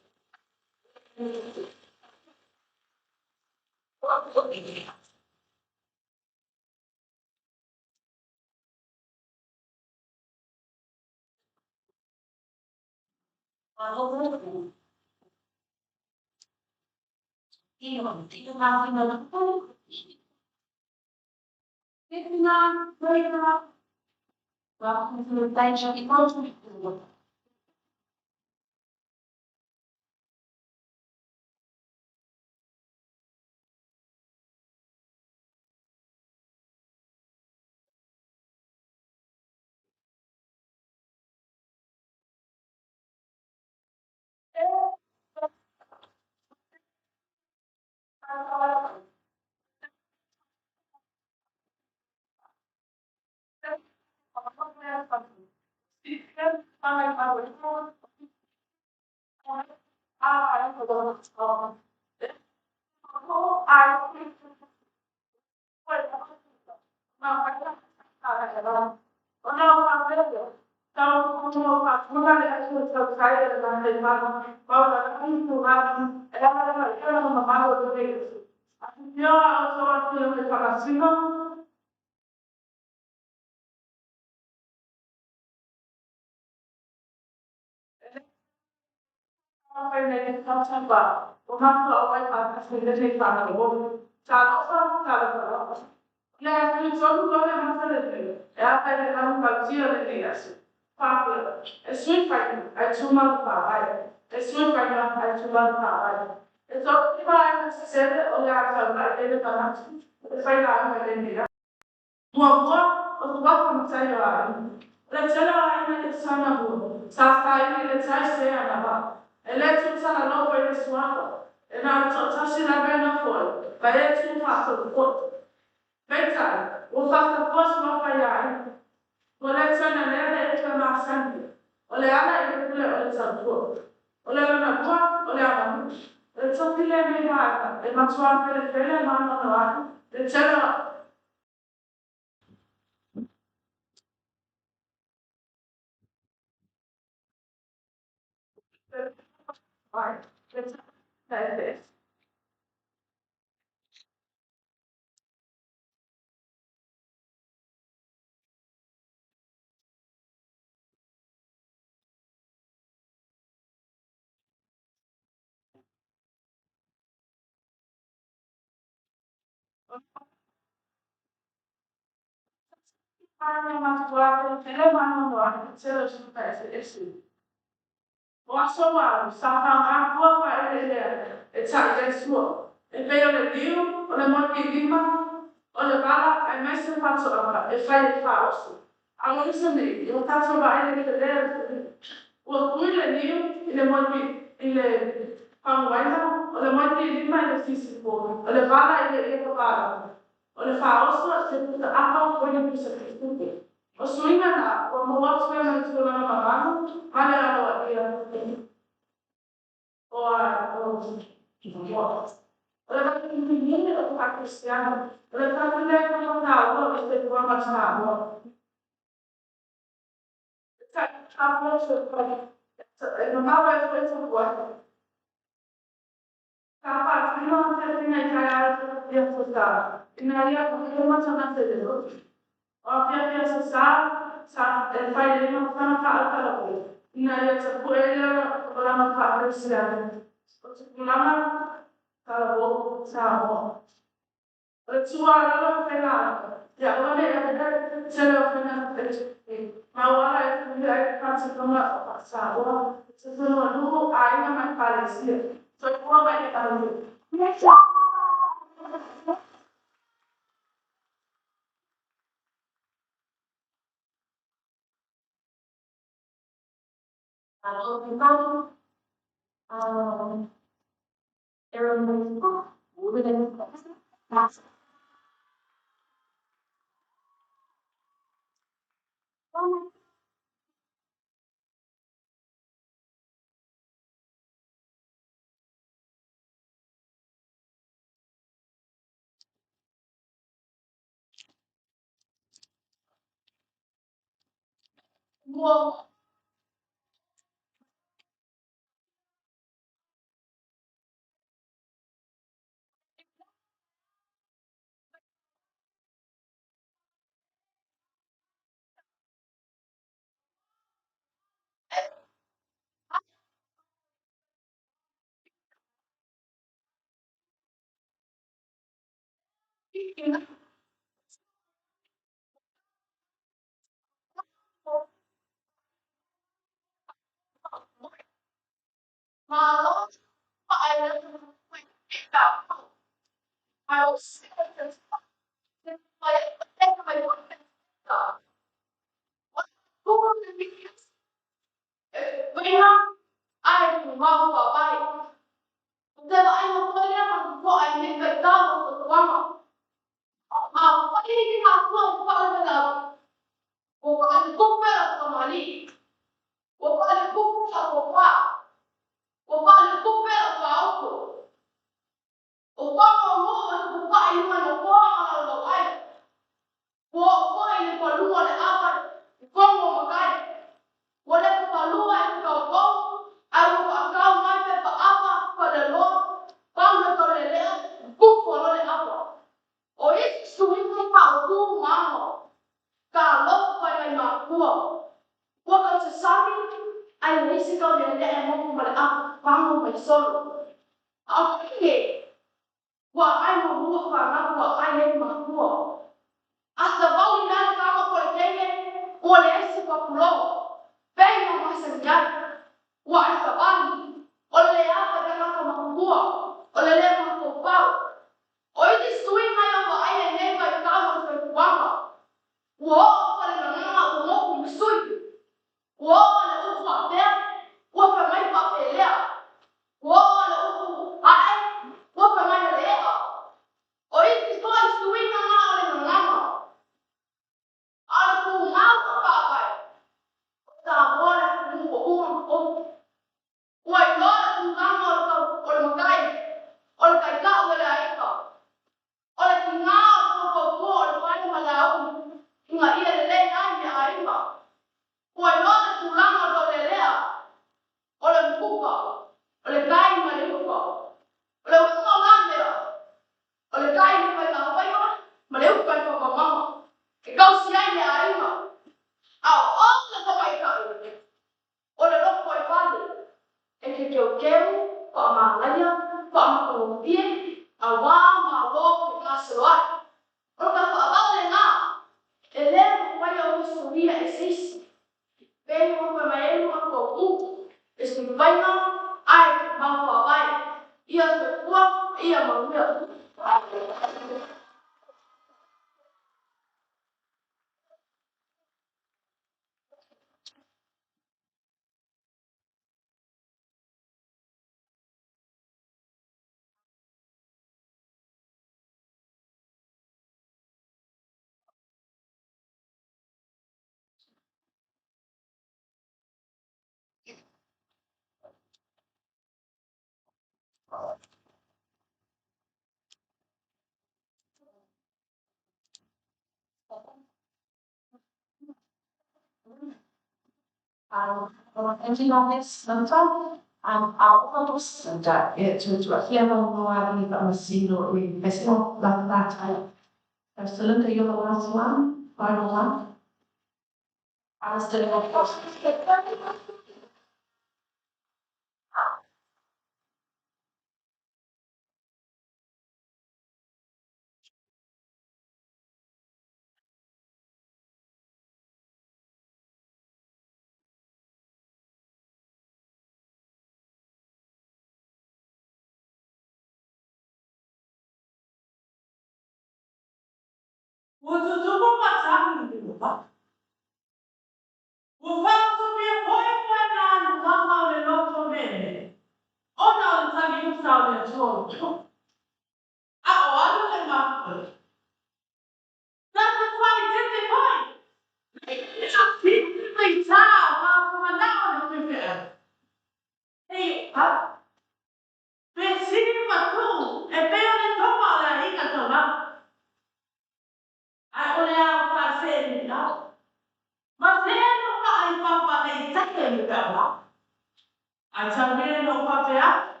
Sabihin ng papaya,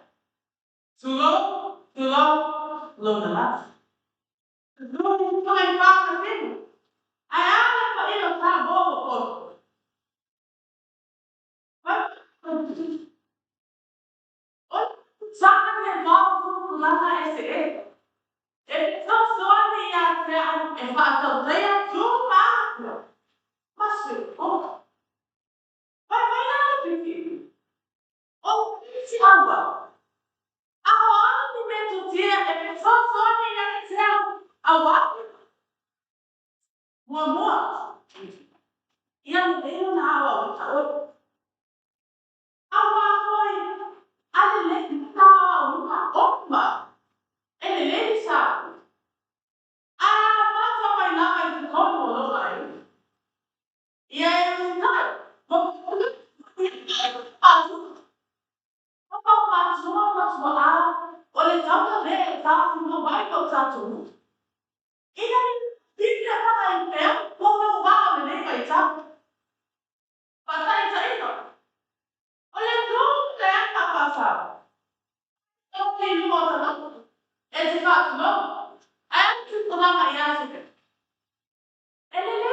tulong na lang. Tulong pa kayo pa natin. Ay, alam pa ilo sa bobo ko. Sa akin, bobo ko lang na ese. Ito suami niya kaya ang ipatawaya cuma. Masuk. Bye-bye na natin. Oh, si Awa. Awa, ni meto dia, ito suami niya kaya awa. Mua. Yang dia na awa. Awa ko ay alele na awa. Omba. Elele sa. Basta may nakay sa kono lo kayo. Yes, no. Oleh contoh deh, saat mau baik kau satu. Ini tidak apa yang dia mau bawa dari baca. Baca itu. Oleh tu saya tak pasal. Tapi ini mau tahu. Etika tu. Aku tu nama ia sih. Ele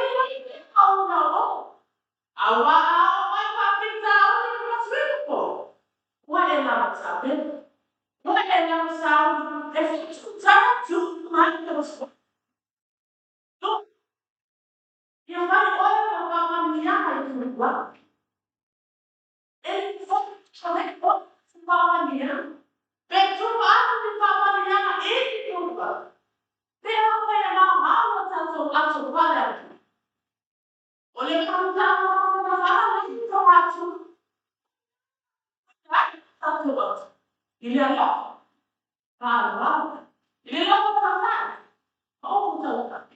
kau tahu. Awak pakai tahu ni masuk apa? What enak sahaja. What enak sahaja. Saya tu mana terus. Tu yang paling orang orang dia itu buat. Ele foi chamar o paman dia. Betul apa di paman dia itu buat. Dia apa yang mau satu langsung pada. Oleh kamu tahu apa itu macam. Satu buat. Ini apa? Kalau ini apa? Oh, betul.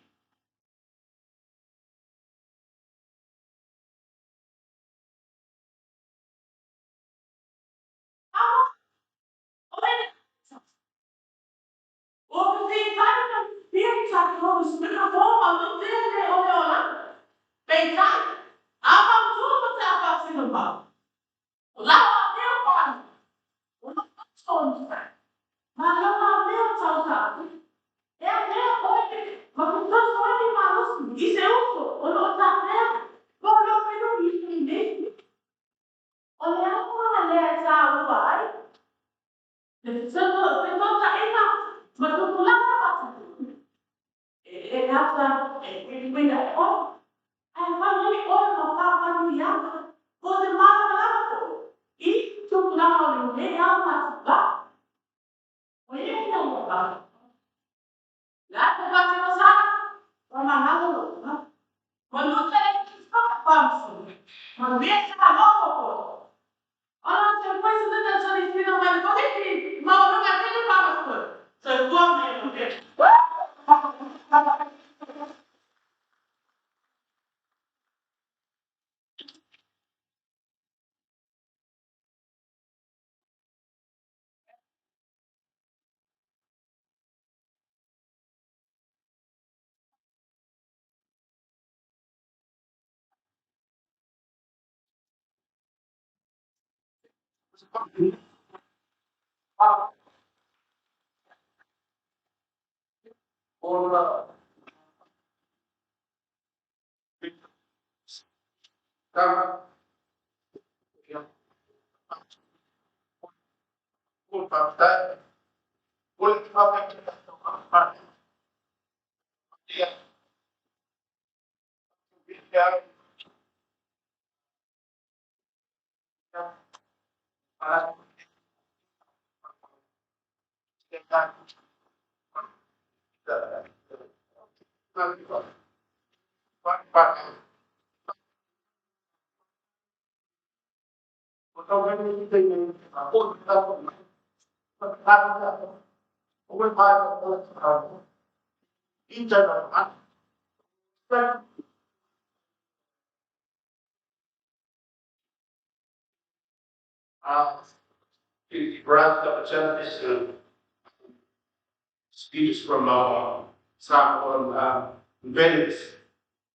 Brad representatives speech from Samoan venues.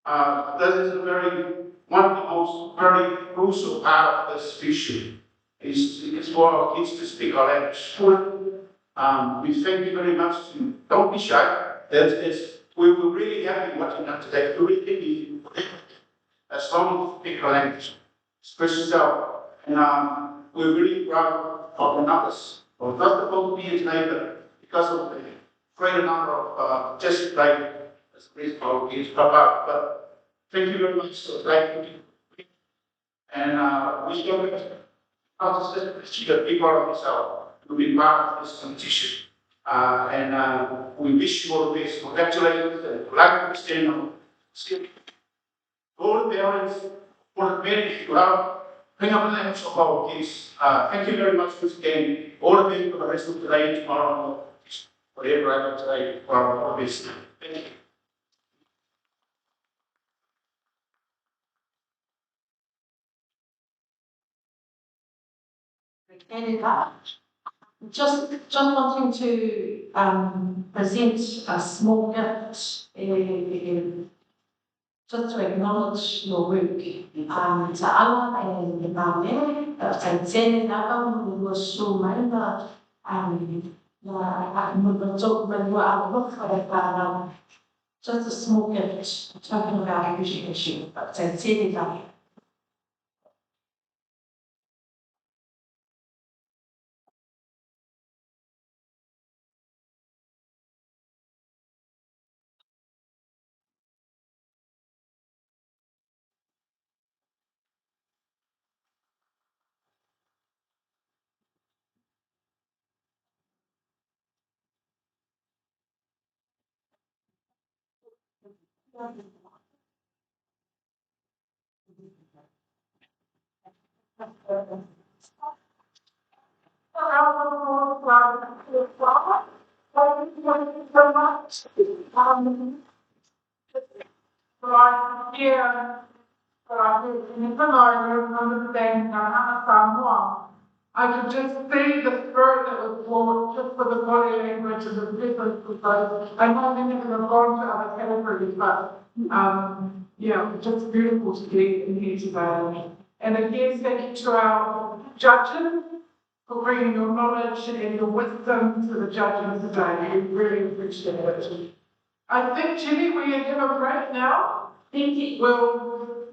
That is a very one of the most very crucial part of this issue. is for our kids to speak our language. We thank you very much. Don't be shy. We were really happy watching that today. We really think as long as you speak our language, express yourself. And we're really proud of the numbers. Well, not about being today, but because of the greater number of just like as principal is Papa. But thank you very much. So thank you. And we still have to be part of this to be part of this competition. We wish you all the best. Congratulations and like to stand on all the parents, all the parents who are bring up the names of our kids. Thank you very much once again. All of you for the rest of today and tomorrow. Whatever I got today for our best. Thank you. Just wanting to present a small gift, just to acknowledge your work. Te ala e mame, te tēne naka mua so mai na mua tōku manua a loka e whānau. Just a small gift, a token of our appreciation, but te tēne naka. Thank you so much. Here, even though I don't understand Samoan, I could just see the spirit that was brought just for the body language and the presence because I know many of them have gone to other categories, but yeah, just beautiful to be in here today. And again, thank you to our judges for bringing your knowledge and your wisdom to the judges today. We really appreciate it. I think, Jenny, we can have a break now. Thank you.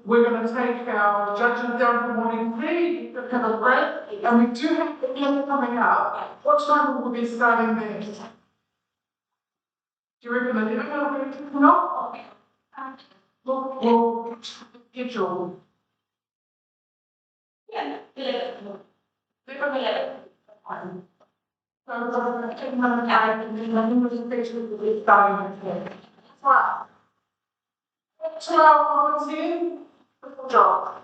We're going to take our judges down for morning tea, have a break, and we do have the dinner coming up. What time will we be starting there? Do you reckon 11 will be kicking off? We'll schedule. Yeah, 11. 11. So we're going to take another time and then I think we're going to be starting at 10. Wow. To our volunteer, good job.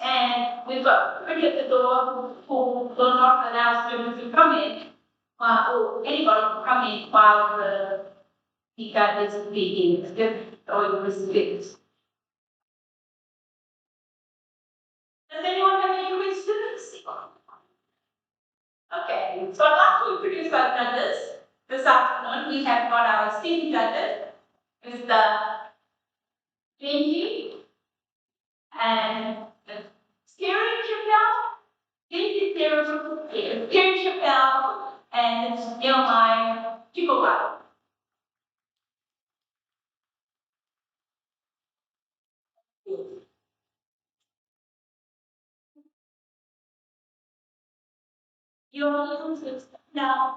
And we've got somebody at the door who will not allow students to come in, or anybody to come in while the speaker is speaking. It's just showing respect. Does anyone have any questions? Okay, so I'd like to introduce our judges. This afternoon we have got our esteemed judges, Mr. Benji and Steering Chappelle, and Nehemiah Chikowa. You'll need to sit down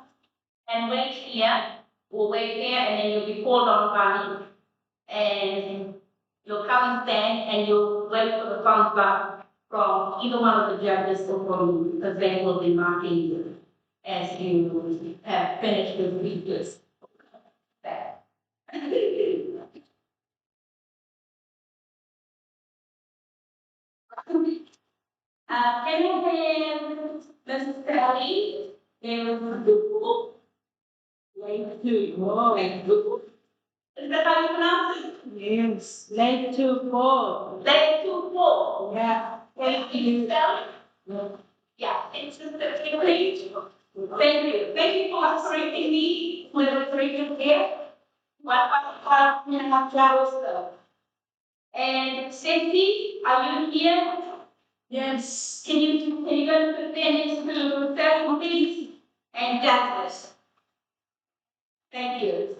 and wait here, or wait here, and then you'll be called on running. And you'll come and stand, and you'll wait for the thumbs up from either one of the judges or from you, because they will be marking you as you have finished your speeches. Can I have Mrs. Sally? Is that how you pronounce it? Yes, leg to four. Leg to four. Yeah. Thank you, Sally. Yeah, it's just a Thank you. Thank you for correcting me with the correction here. And Stacey, are you here? Yes. Can you go to the finish to Sally, please? And Douglas. Thank you.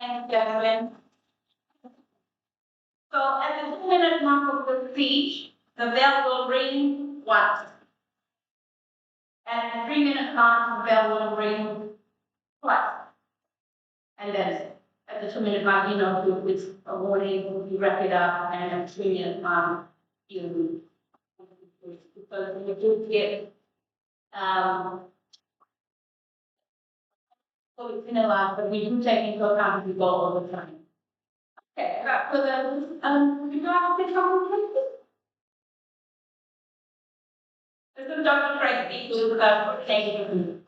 And gentlemen. So at the 2-minute mark of the speech, the bell will ring once. At the 3-minute mark, the bell will ring twice. And then at the 2-minute mark, it's a warning, you wrap it up, and at the 3-minute mark, you because you do get so it's in a lot, but we do take into account people all the time. Okay, so then you guys think I'm This is Dr. Tracy, who is coordinating.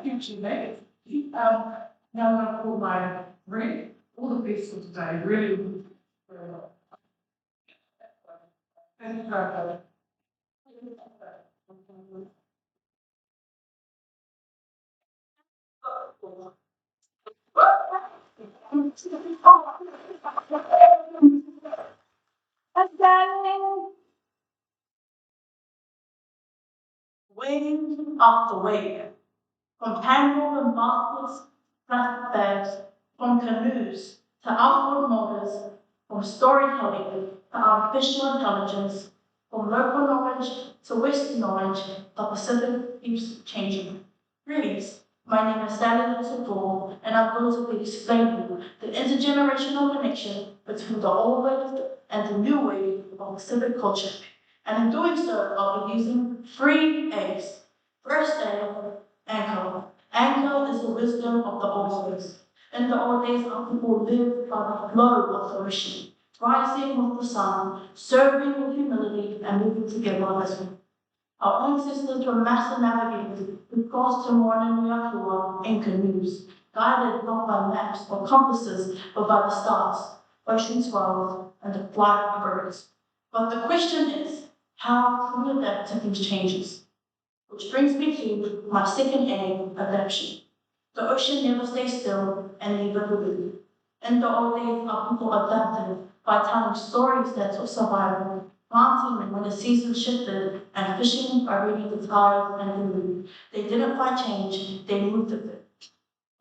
Future mate. Now I'm gonna call my friend, all the best for today, really. Thank you very Wave after wave, from handball and baskets, plastic bags, from canoes to outboard motors, from storytelling to artificial intelligence, from local knowledge to Western knowledge, the Pacific keeps changing. Greetings, my name is Sally Little, and I'm going to be explaining the intergenerational connection between the old wave and the new wave of Pacific culture. And in doing so, I'll be using 3 A's. First A, anchor. Anchor is the wisdom of the old days. In the old days, our people lived by the flow of the ocean, rising with the sun, serving with humility, and moving together as one. Our ancestors were master navigators who crossed Samoan and Rehearsal in canoes, guided not by maps or compasses, but by the stars, ocean swells, and the flight of birds. But the question is, how can we adapt to these changes? Which brings me to my second A, adaptation. The ocean never stays still, and neither do we. In the old days, our people adapted by telling stories that took survival, planting when the season shifted, and fishing by reading the tides and the moon. They didn't fight change, they moved with it.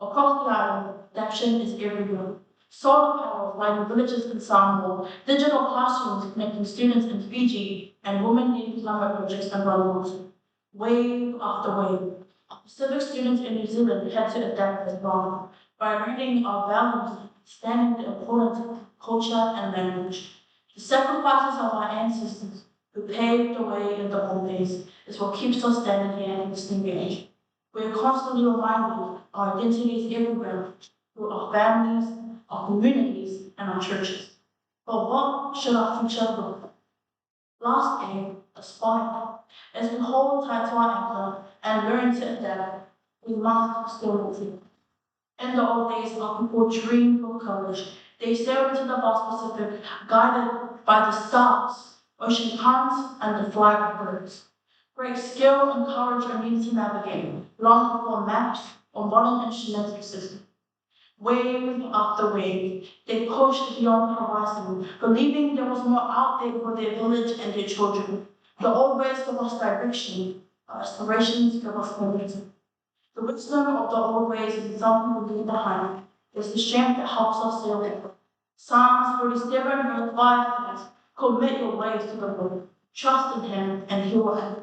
Across the island, adaptation is everywhere. Solar panels lighting villages in Samoa, digital classrooms connecting students in Fiji, and women-led climate projects in Vanuatu. Wave after wave, Pacific students in New Zealand had to adapt as well by reading our values, understanding the importance of culture and language. The sacrifices of our ancestors who paved the way in the old days is what keeps us standing here in this new age. We are constantly reminded our identity is everywhere, through our families, our communities, and our churches. But what should our future look like? Last aim, aspire. As we hold tight to our anchor and learn to adapt, we must still move. In the old days, our people dreamed of courage. They sailed into the vast Pacific, guided by the stars, ocean currents, and the flag of birds. Great skill and courage are needed to navigate, long before maps or modern instruments existed. Wave after wave, they pushed beyond the horizon, believing there was more out there for their village and their children. The old ways give us direction, our aspirations give us momentum. The wisdom of the old ways is something we leave behind. It's the strength that helps us sail ahead. Psalms 47 verse 5 says, commit your ways to the Lord, trust in Him, and He will act.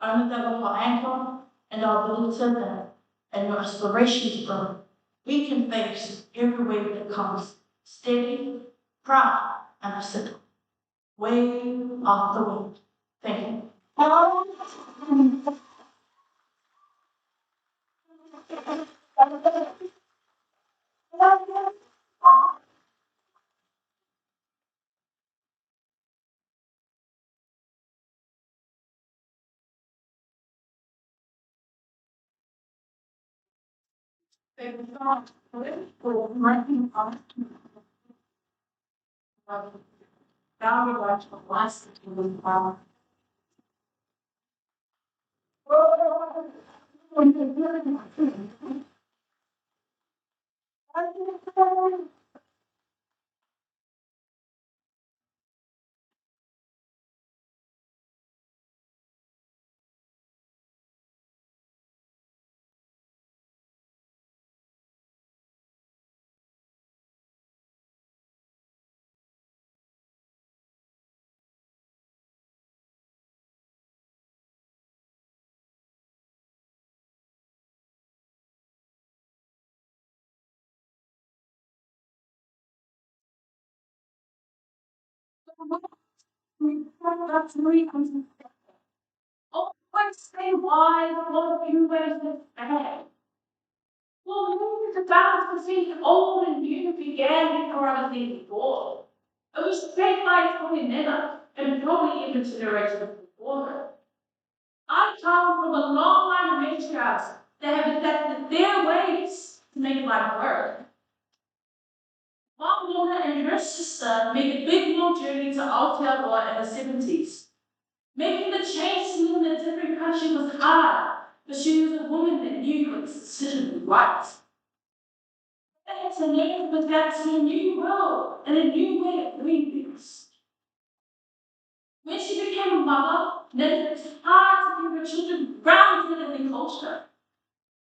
Only that with our anchor and our ability to adapt and your aspiration to grow, we can face every wave that comes, steady, proud, and persistent. Wave after wave. Thank you. Now we watch the last That's really always say why, what you ways is bad. Well, maybe the balance between old and new began before I was even born. It was straight like probably never, and probably even generations before her. I come from a long line of matriarchs that have adapted their ways to make life work. One woman and her sister made a big long journey to Aotearoa in the 70s. Making the change to live in a different country was hard, but she was a woman that knew what decision was right. They had to learn to adapt to a new world and a new way of doing things. When she became a mother, then it was hard to keep her children grounded in their culture.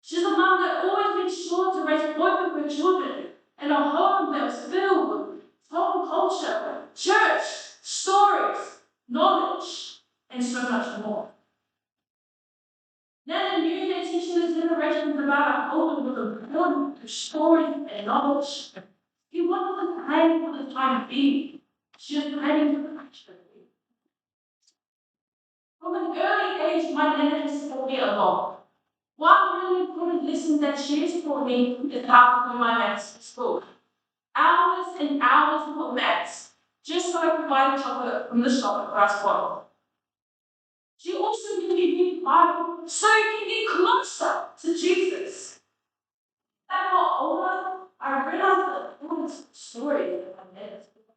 She's a mom that always made sure to raise both of her children in a home that was filled with home culture, church, stories, knowledge, and so much more. Now the new that teaching the generations about a home with important through stories and knowledge. He wasn't planning for the time being. She was planning for the future. From an early age, my nana has taught me a lot. One really important lesson that she has taught me is how to do my maths at school. Hours and hours of maths, just so I could buy the chocolate from the shop at Grass Bottle. She also gave me the Bible so you can get closer to Jesus. As I got older, I realized the importance of stories that my nana told me.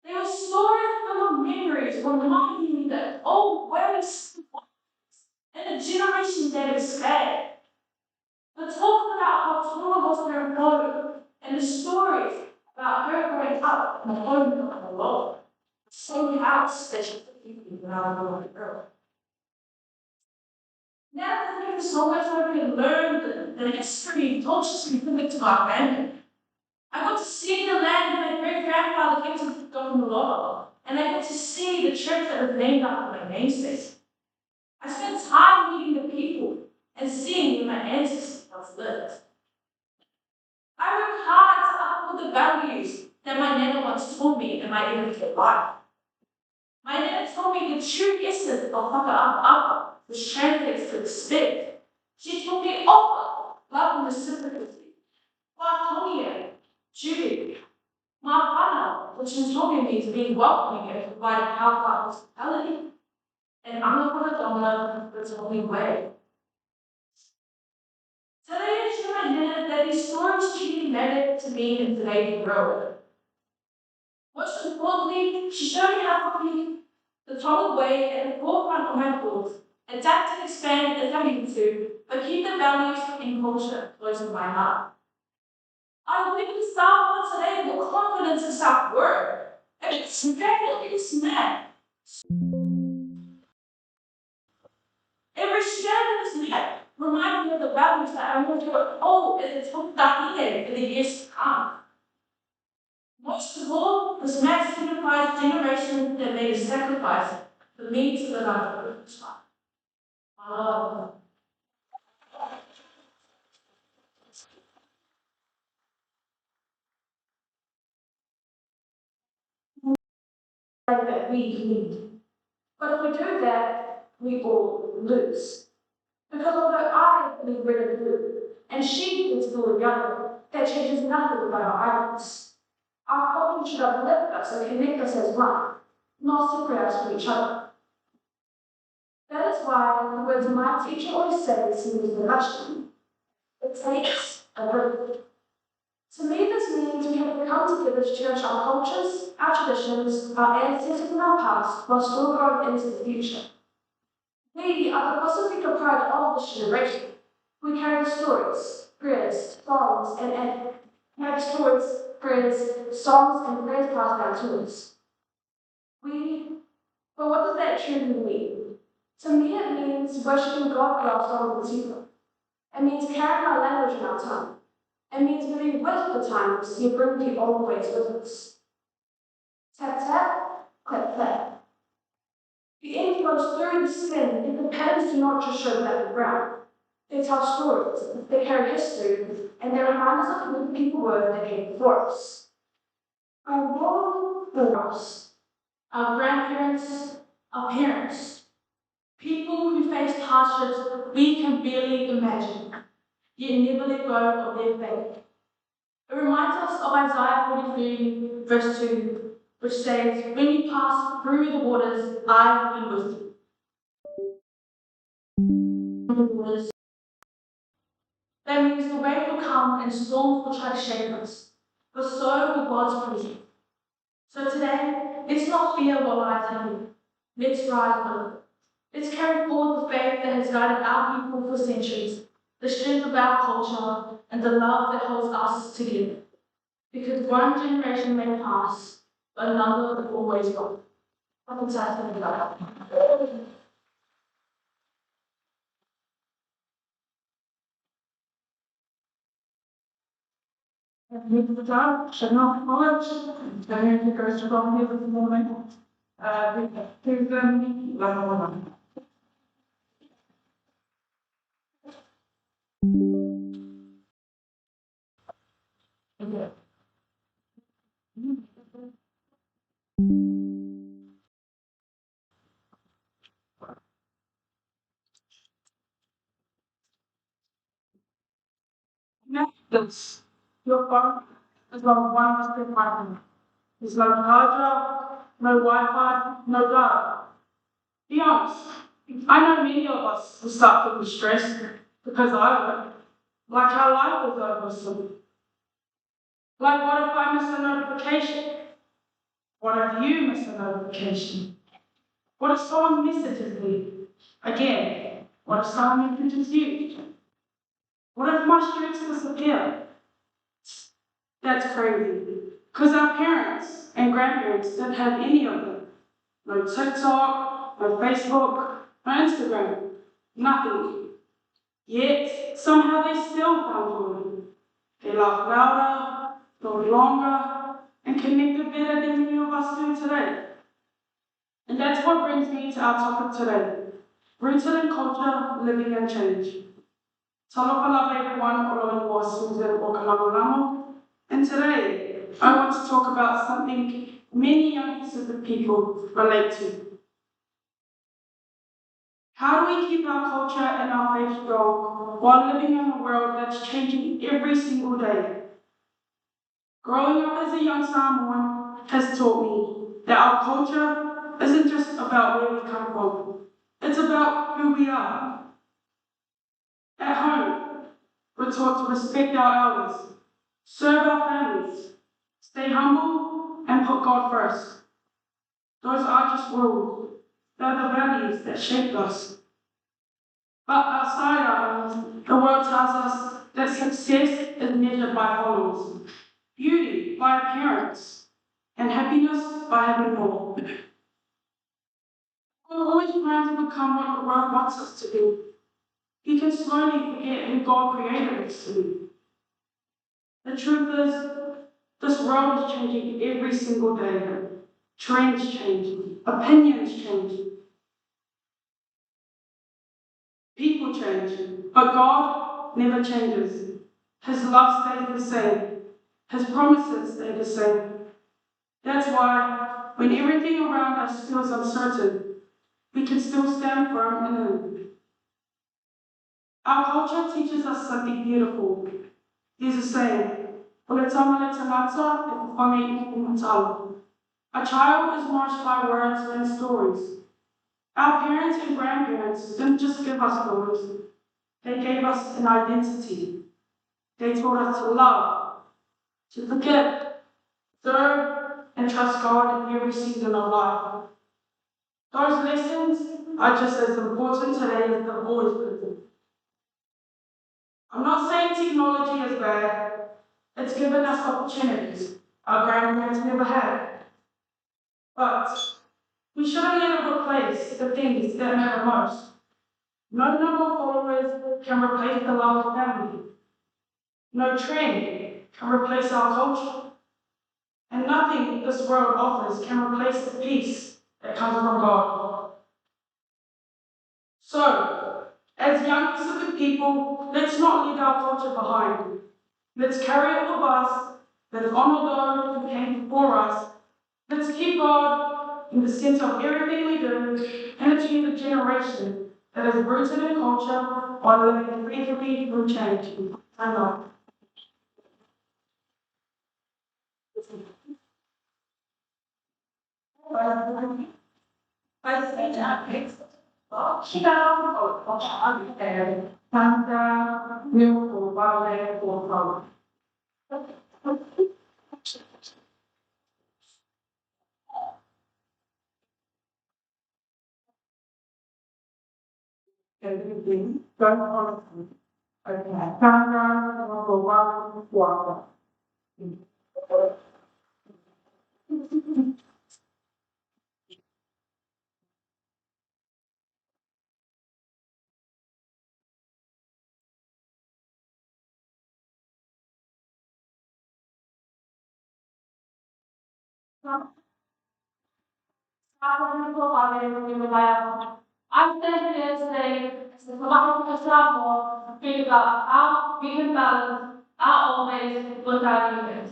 There were stories full of memories reminding me that old ways and the generation that is sad. But talking about how some of us are home and the stories about her growing up in the home of the Lord. The same house that she took you when I was a little girl. Now that there's so much I can learn the history and culture specific to our family. I got to see the land that my great grandfather came to from the Lord, and I got to see the church that was named after my namesake. I spent time meeting the people and seeing where my ancestors lived. I worked hard to uphold the values that my nana once taught me in my everyday life. My nana told me the true essence whakaapa, which translates to expect. She told me opa, love and reciprocity. Wātongia, duty. Mawhana, which in Tonga means being welcoming and providing powerful hospitality. And Angapuradonga, the Tonga way. Today is reminded that these stories truly mattered to me in today's world. Most importantly, she showed me how to be the Tonga way at the forefront of my thoughts, adapt and expand as I need to, but keep the values and culture close to my heart. I believe in Samoa today with confidence and self-worth. And it's mad. Every strand of this mad reminds me of the values that I want to uphold as a Tonga in the years to come. Most of all, this mad signifies generation that made a sacrifice for me to live out of this life. My love. Like that we need. But if we do that, we all lose. Because although I leave red and blue, and she is blue and yellow, that changes nothing about our islands. Our culture should uplift us and connect us as one, not separate us from each other. That is why the words my teacher always says in his introduction, it takes a group. To me, this means we have to come together to cherish our cultures, our traditions, our ancestors and our past, while still growing into the future. We are the Pasifika pride of this generation. We carry the stories, prayers, songs, and carry stories, prayers, songs, and prayers passed down to us. But what does that truly mean? To me, it means worshiping God with our song and people. It means carrying our language in our tongue. It means moving with the times, you bring the old ways with us. Tap tap, clap clap. The ink flows through the skin, and the patterns do not just show black and brown. They tell stories, they carry history, and they remind us of who the people were that came before us. Our world before us, our grandparents, our parents, people who faced hardships we can barely imagine, yet never let go of their faith. It reminds us of Isaiah 43, verse 2, which says, "When you pass through the waters, I will be with you." That means the wave will come and storms will try to shake us, but so will God's presence. So today, let's not fear what lies ahead. Let's rise above it. Let's carry forward the faith that has guided our people for centuries, the strength of our culture, and the love that holds us together. Because one generation may pass, but another will always go. I'm excited about that. Good job, Chanel College, and you guys are all here this morning. Here's them, level one. Okay. Next, your phone is on 1% battery. There's no charger, no Wi-Fi, no data. Be honest. I know many of us will start feeling stressed because I would. Like our life is over soon. Like what if I miss a notification? What if you miss a notification? What if someone messages me? Again, what if someone messages you? What if my streaks disappear? That's crazy. Because our parents and grandparents didn't have any of them. No TikTok, no Facebook, no Instagram, nothing. Yet, somehow they still found joy. They laughed louder, thought longer, and connected better than many of us do today. And that's what brings me to our topic today, rooted in culture, living and change. Talofa lava everyone, oloa Susan or Kalamalamo. And today, I want to talk about something many young Pacific people relate to. How do we keep our culture and our faith strong while living in a world that's changing every single day? Growing up as a young Samoan has taught me that our culture isn't just about where we come from, it's about who we are. At home, we're taught to respect our elders, serve our families, stay humble, and put God first. Those aren't just rules, they're the values that shaped us. But outside our homes, the world tells us that success is measured by followers, beauty by appearance, and happiness by having more. We're always trying to become what the world wants us to be. We can slowly forget who God created us to be. The truth is, this world is changing every single day. Trends change, opinions change, people change, but God never changes. His love stays the same. His promises stay the same. That's why, when everything around us feels uncertain, we can still stand firm in Him. Our culture teaches us something beautiful. There's a saying, "Ole tama le tangata e whawhangi i kumatala." A child is nourished by words and stories. Our parents and grandparents didn't just give us stories, they gave us an identity. They taught us to love, to forgive, serve, and trust God in every season of life. Those lessons are just as important today as they've always been. I'm not saying technology is bad, it's given us opportunities our grandparents never had. But we shouldn't let it replace the things that matter most. No number of followers can replace the love of family. No trend can replace our culture. And nothing this world offers can replace the peace that comes from God. So, as young Pacific people, let's not leave our culture behind. Let's carry it with us. Let's honor those who came before us. Let's keep God in the center of everything we do and achieve a generation that is rooted in culture while living freely through change. I know. I think that makes Santa, beautiful, ballet, or color. Everything, don't want to. Okay, Santa, beautiful, ballet, or I'm standing here today as a Samoan Samoan, think about how we can balance our old ways with our new ways.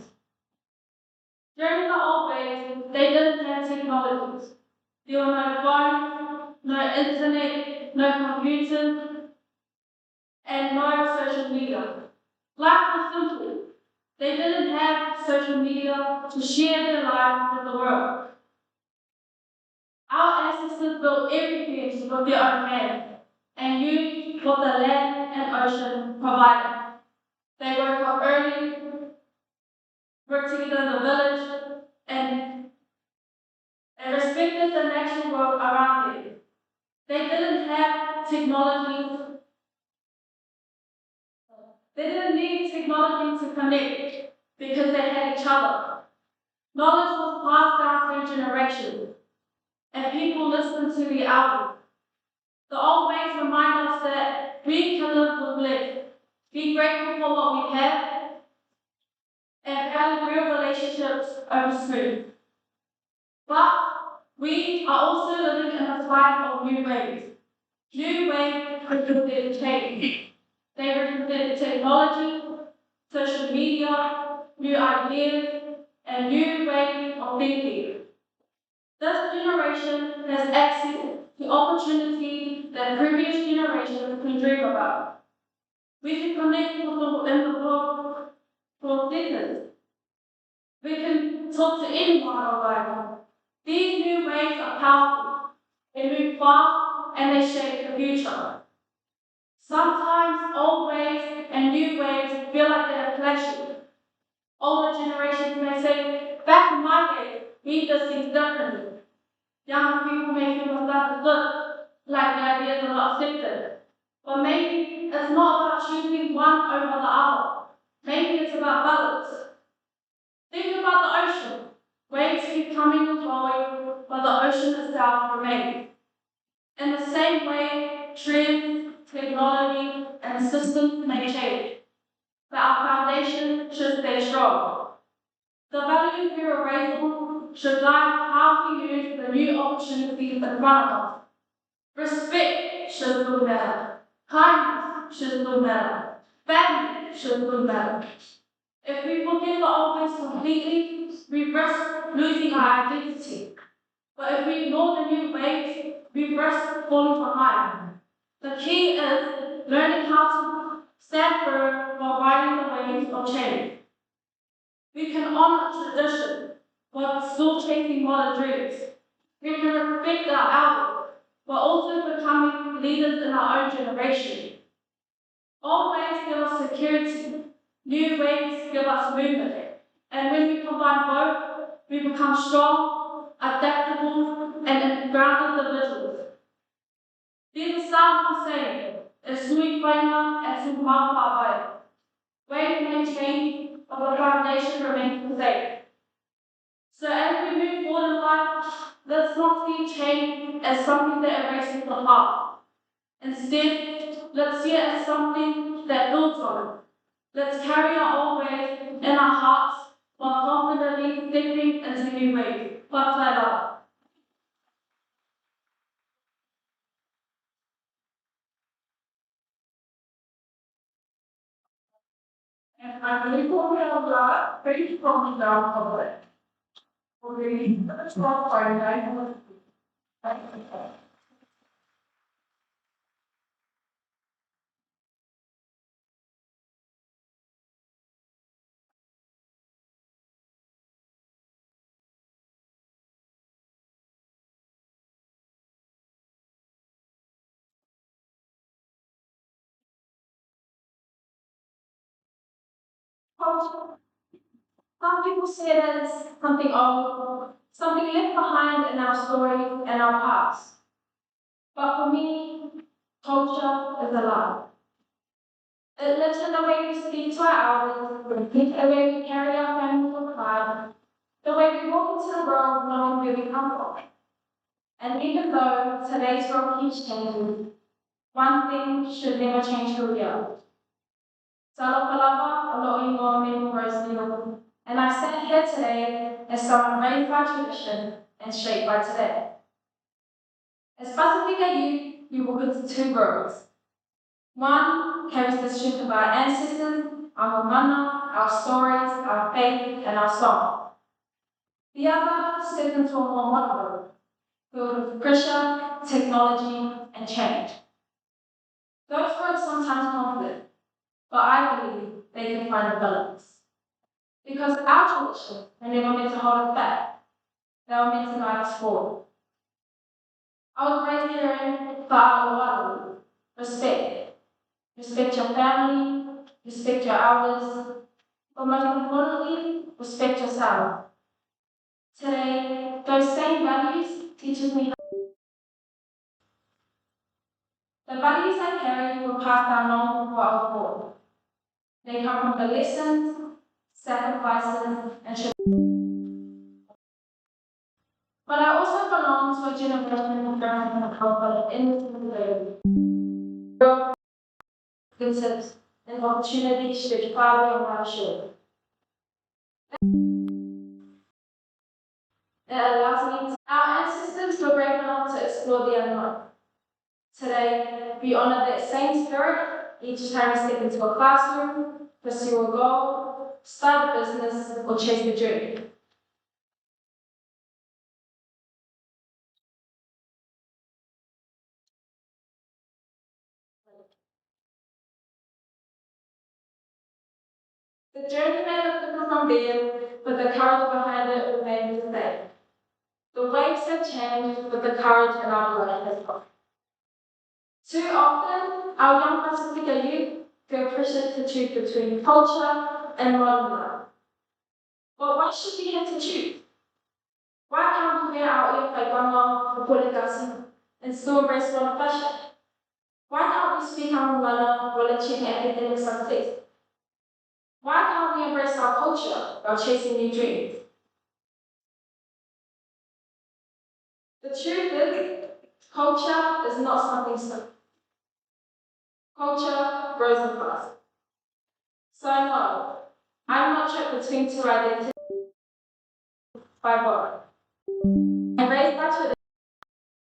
During the old ways, they didn't have technologies. There were no phones, no internet, no computers, and no social media. Life was simple. They didn't have social media to share their life with the world. Our ancestors built everything with their own hands and used what the land and ocean provided. They woke up early, worked together in the village, and, and respected the natural world around them. They didn't have technology. They didn't need technology to connect because they had each other. Knowledge was passed down through generations, and people listened to the elders. The old ways remind us that we can live with less, be grateful for what we have, and value real relationships over smooth. But we are also living in a time of new ways. New ways represent change. They represent technology, social media, new ideas, and new ways of thinking. This generation has access to opportunities that generation can dream about. We can connect with the in the world for decades. We can talk to anyone online. These new ways are powerful. They move fast and they shape the future. Sometimes old ways and new ways feel like they're clashing. Older generations may say, back in my day, we did things differently. Younger people may feel misunderstood, like the ideas are not accepted. But maybe it's not about choosing one over the other. Maybe it's about balance. Think about the ocean. Waves keep coming and going, but the ocean itself remains. In the same way, trends, technology, and systems may change, but our foundation should stay strong. The values we were raised on should guide how we use the new opportunities in front of us. Respect should still matter. Kindness should still matter. Family should still matter. If we forget the old ways completely, we risk losing our identity. But if we ignore the new ways, we risk falling behind. The key is learning how to stand firm while riding the waves of change. We can honor tradition while still chasing modern dreams. We can respect our elders while also becoming leaders in our own generation. Old ways give us security, new ways give us movement. And when we combine both, we become strong, adaptable, and grounded individuals. These are Samoan saying, "E sui whainga e su mauwhawai." Ways may change, but the foundation remains the same. So as we move forward in life, let's not see change as something that erases the past. Instead, let's see it as something that builds on it. Let's carry our old ways in our hearts while confidently stepping into new ways. Whakaera. And I'm really going to that very strongly down for it. Okay, that's not fine. I want to. Culture. Some people say that it's something old, something left behind in our stories and our past. But for me, culture is alive. It lives in the way we speak to our elders, the way we carry our family with pride, the way we walk into the world knowing where we come from. And even though today's world keeps changing, one thing should never change who we are. Salopalapa, Aloingo, Maple Rose Legal. And I stand here today as someone raised by tradition and shaped by today. As Pasifika youth, we walk into two roads. One carries the strength of our ancestors, our mana, our stories, our faith, and our song. The other steps into a more modern road, filled with pressure, technology, and change. Those roads sometimes conflict, but I believe they can find a balance. Because our traditions are never meant to hold us back, they were meant to guide us forward. I was raised hearing Fa'aloalu, respect. Respect your family, respect your elders, but most importantly, respect yourself. Today, those same values teaches me the values I carry were passed down long before I was born. They come from the lessons, sacrifices, and but I also belong to a generation of learning and culture in the good tips and opportunities to far beyond my shore. It allows me to. Our ancestors were brave enough to explore the unknown. Today, we honor that same spirit each time we step into a classroom, pursue a goal, start a business, or chase the dream. The journey may look different from there, but the courage behind it remains the same. The waves have changed, but the courage in our blood has not. Too often, our young Pasifika youth feel pressured to choose between culture and modern life. But why should we have to choose? Why can't we wear our iwhaiwanga or pulegasi and still embrace modern fashion? Why can't we speak our mana while achieving academic success? Why can't we embrace our culture while chasing new dreams? The truth is, culture is not something simple. Culture grows with us. So no, I'm not trapped between two identities by birth. I'm raised by today,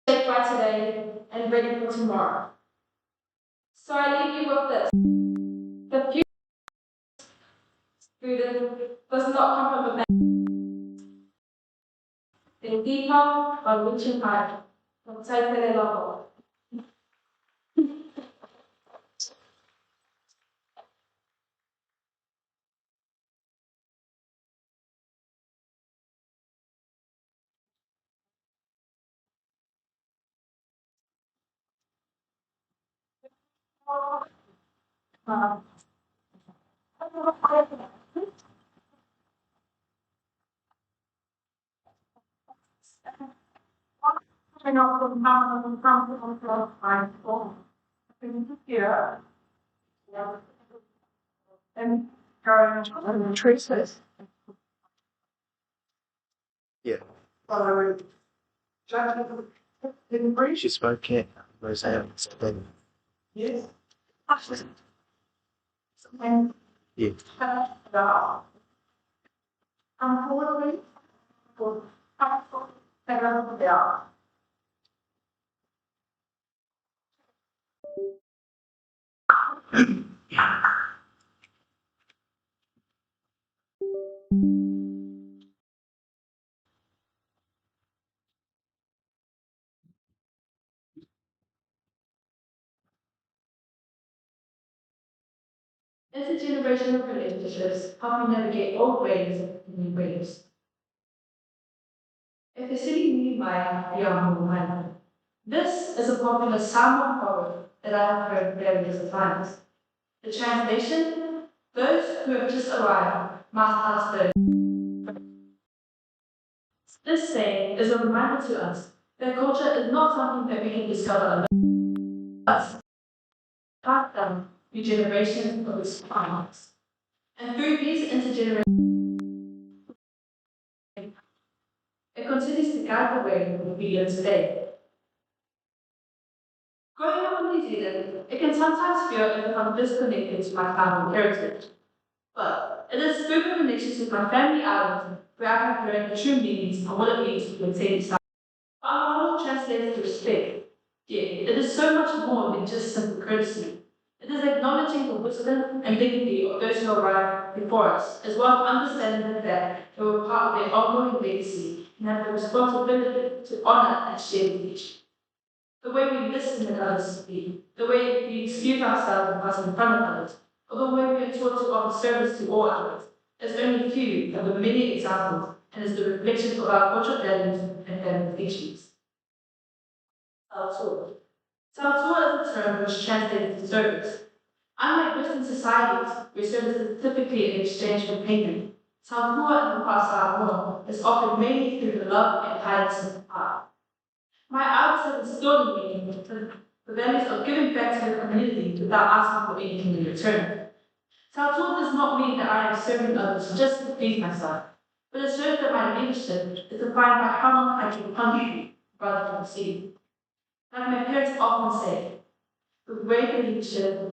shaped by today, and ready for tomorrow. So I leave you with this. The future student does not come from a back. Think deeper but reaching higher. From Taipei level. I know from how I'm from my school. Here. And going traces. Yeah. Well, I would judge didn't breach. She spoke it. Then Yes. And yeah. unfortunately, for yeah. Intergenerational relationships help me navigate old ways and new ways. If you're sitting nearby, young woman, this is a popular Samoan proverb that I have heard various times. The translation: those who have just arrived must ask those. This saying is a reminder to us that culture is not something that we can discover alone, but passed down through generations of experience. And through these intergenerations, it continues to guide the way we live today. Growing up in New Zealand, it can sometimes feel as if I'm disconnected to my family heritage. But it is through the connections with my family island where I have learned the true meanings of what it means to maintain South. Our translates to respect. Yet, it is so much more than just simple courtesy. It is acknowledging the wisdom and dignity of those who arrived before us, as well as understanding that they were part of their ongoing legacy and have the responsibility to honor and share the future. The way we listen when others speak, the way we excuse ourselves and pass in front of others, or the way we are taught to offer service to all others, is only a few of the many examples and is the reflection of our cultural values and family teachings. Tautua. Tautua is a term which translates to service. Unlike Western societies, where service is typically in exchange for payment, Tautua in the past Samoa is offered mainly through the love and kindness of the heart. My arts have instilled in me the values of giving back to the community without asking for anything in return. Tautua does not mean that I am serving others just to please myself, but it shows that my leadership is defined by how much I can contribute rather than receive. Like my parents often say, with great leadership,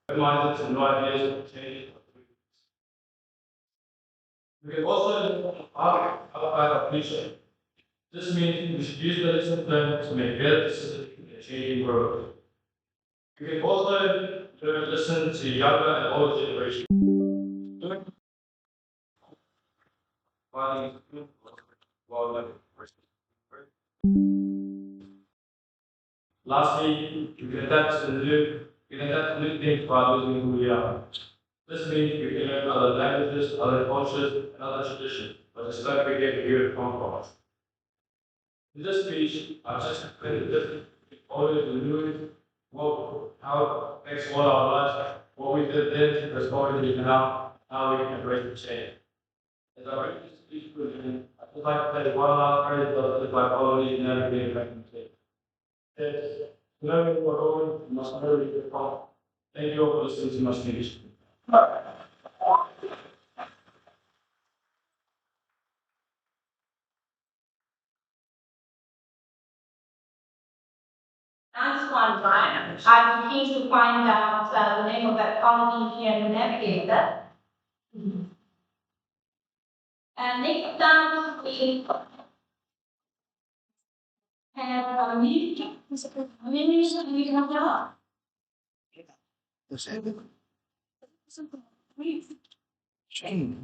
Reminded to new ideas and change. We can also outside of vision This means we should use the lesson plan to make better decisions in a changing world. We can also learn to listen to younger and older generations. Lastly, we can adapt to new things by losing who we are. This means we can learn other languages, other cultures, and other traditions, but just don't forget where we come from. In this speech, I've just explained the difference between old and new, how it makes all our lives, what we did then, the story now, how we can embrace the change. As I read this speech with you, I would like to play one last phrase of the by quality navigating back in the tape. It's learning what all must know the from. Thank you all for listening to my speech. Nice one, Brian. I'm keen to find out the name of that colony here in Navigator. And next time we have a meeting. We can have Does everyone change?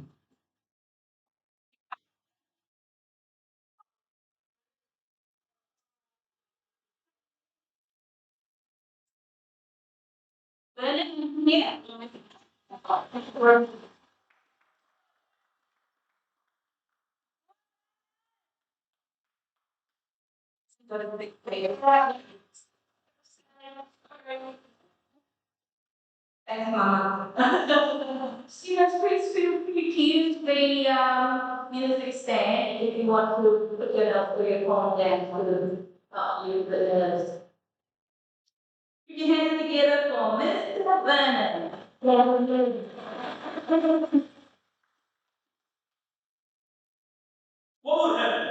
yeah. Thanks, Mama. Students, please feel free to use the music stand if you want to put your up for your phone down to use the nerves. Put your hands together for Mr. Vernon. What would happen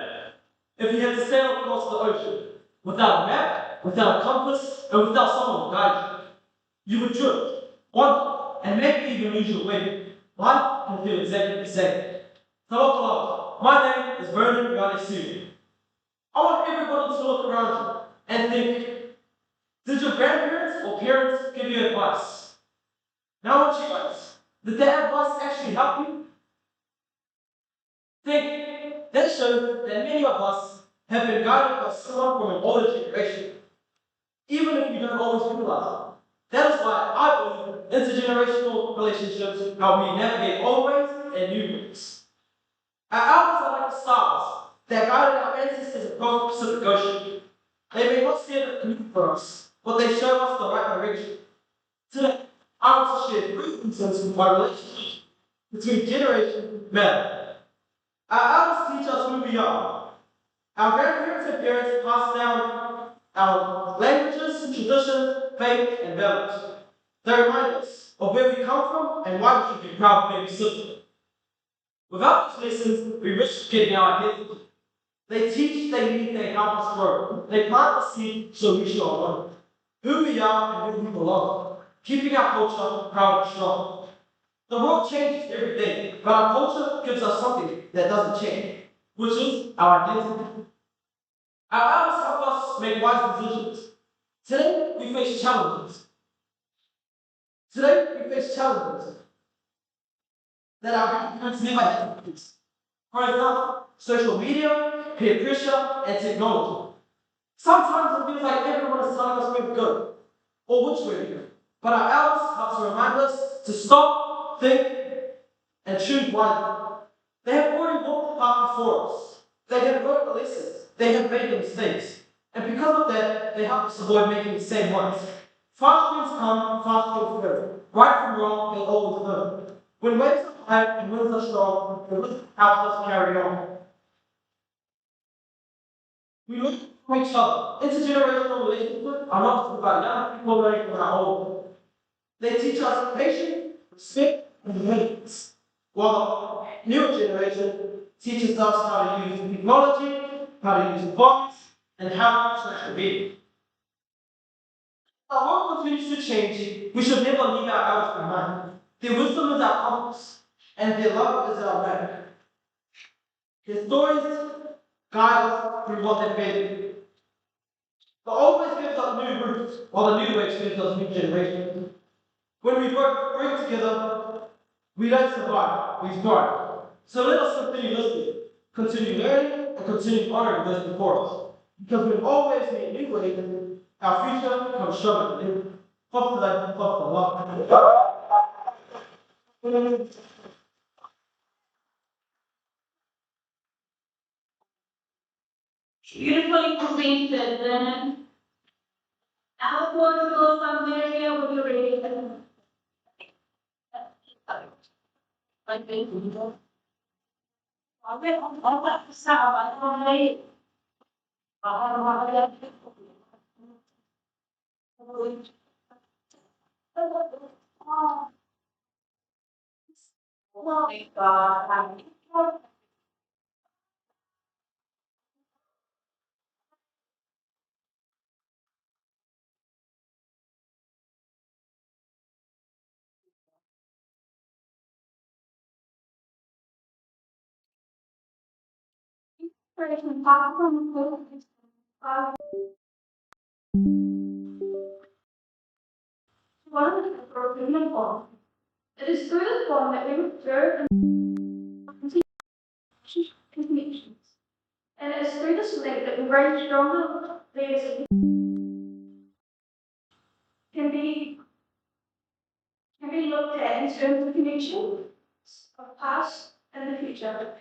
if you had to sail across the ocean without a map, without a compass, and without someone to guide you? You would drift, wander, and maybe even lose your way. Life can feel exactly the same. Hello, my name is Vernon Yanisu. I want everybody to look around you and think, did your grandparents or parents give you advice? Now I want you guys, did that advice actually help you? Think, that shows that many of us have been guided by someone from an older generation, even if you don't always realize it. That is why I believe intergenerational relationships help me navigate old ways and new ways. Our elders are like the stars that guided our ancestors across the Pacific Ocean. They may not see the future for us, but they show us the right direction. Today, I want to share 3 instances of my relationship between generations matter. Our elders teach us who we are. Our grandparents and parents pass down our languages, traditions, faith, and values. They remind us of where we come from and why we should be proud of being citizens. Without these lessons, we risk getting our identity. They teach, they lead, they help us grow. They plant the seed so we shall know who we are and where we belong, keeping our culture proud and strong. The world changes every day, but our culture gives us something that doesn't change, which is our identity. Our elders help us make wise decisions. Today, we face challenges. Today, we face challenges that our parents never had to face. For example, social media, peer pressure, and technology. Sometimes it feels like everyone is telling us where to go, or which way to go. But our elders help to remind us to stop, think, and choose wisely. They have already walked the path before us. They have learned the lessons. They have made the mistakes. And because of that, they help us avoid making the same ones. Fast winds come, fast winds go. Right from wrong, they always know. When waves are high and winds are strong, the wind helps us carry on. We look for each other. Intergenerational relationships are not just about young people learning from our old. They teach us patience, respect, and maintenance. While the newer generation teaches us how to use technology, how to use phones, and how to social media. Our world continues to change. We should never leave our elders behind. Their wisdom is our compass, and their love is our map. Their stories guide us through what they've been. The old ways gives us new roots, while the new ways gives us new generations. When we work together, we don't survive, we thrive. So let us continue listening, continue learning, and continue honoring those before us. Because we always meet new ways, our future becomes stronger than ever. Hopefully, Beautifully presented, then. Our portable familiar with your reading. I think we go. Apa sahabat kami? Bahagia. Oh my God. One of the procurement form. It is through this form that we observe and connections. And it is through this link that we bring stronger layers can be can be looked at in terms of connection of past and the future.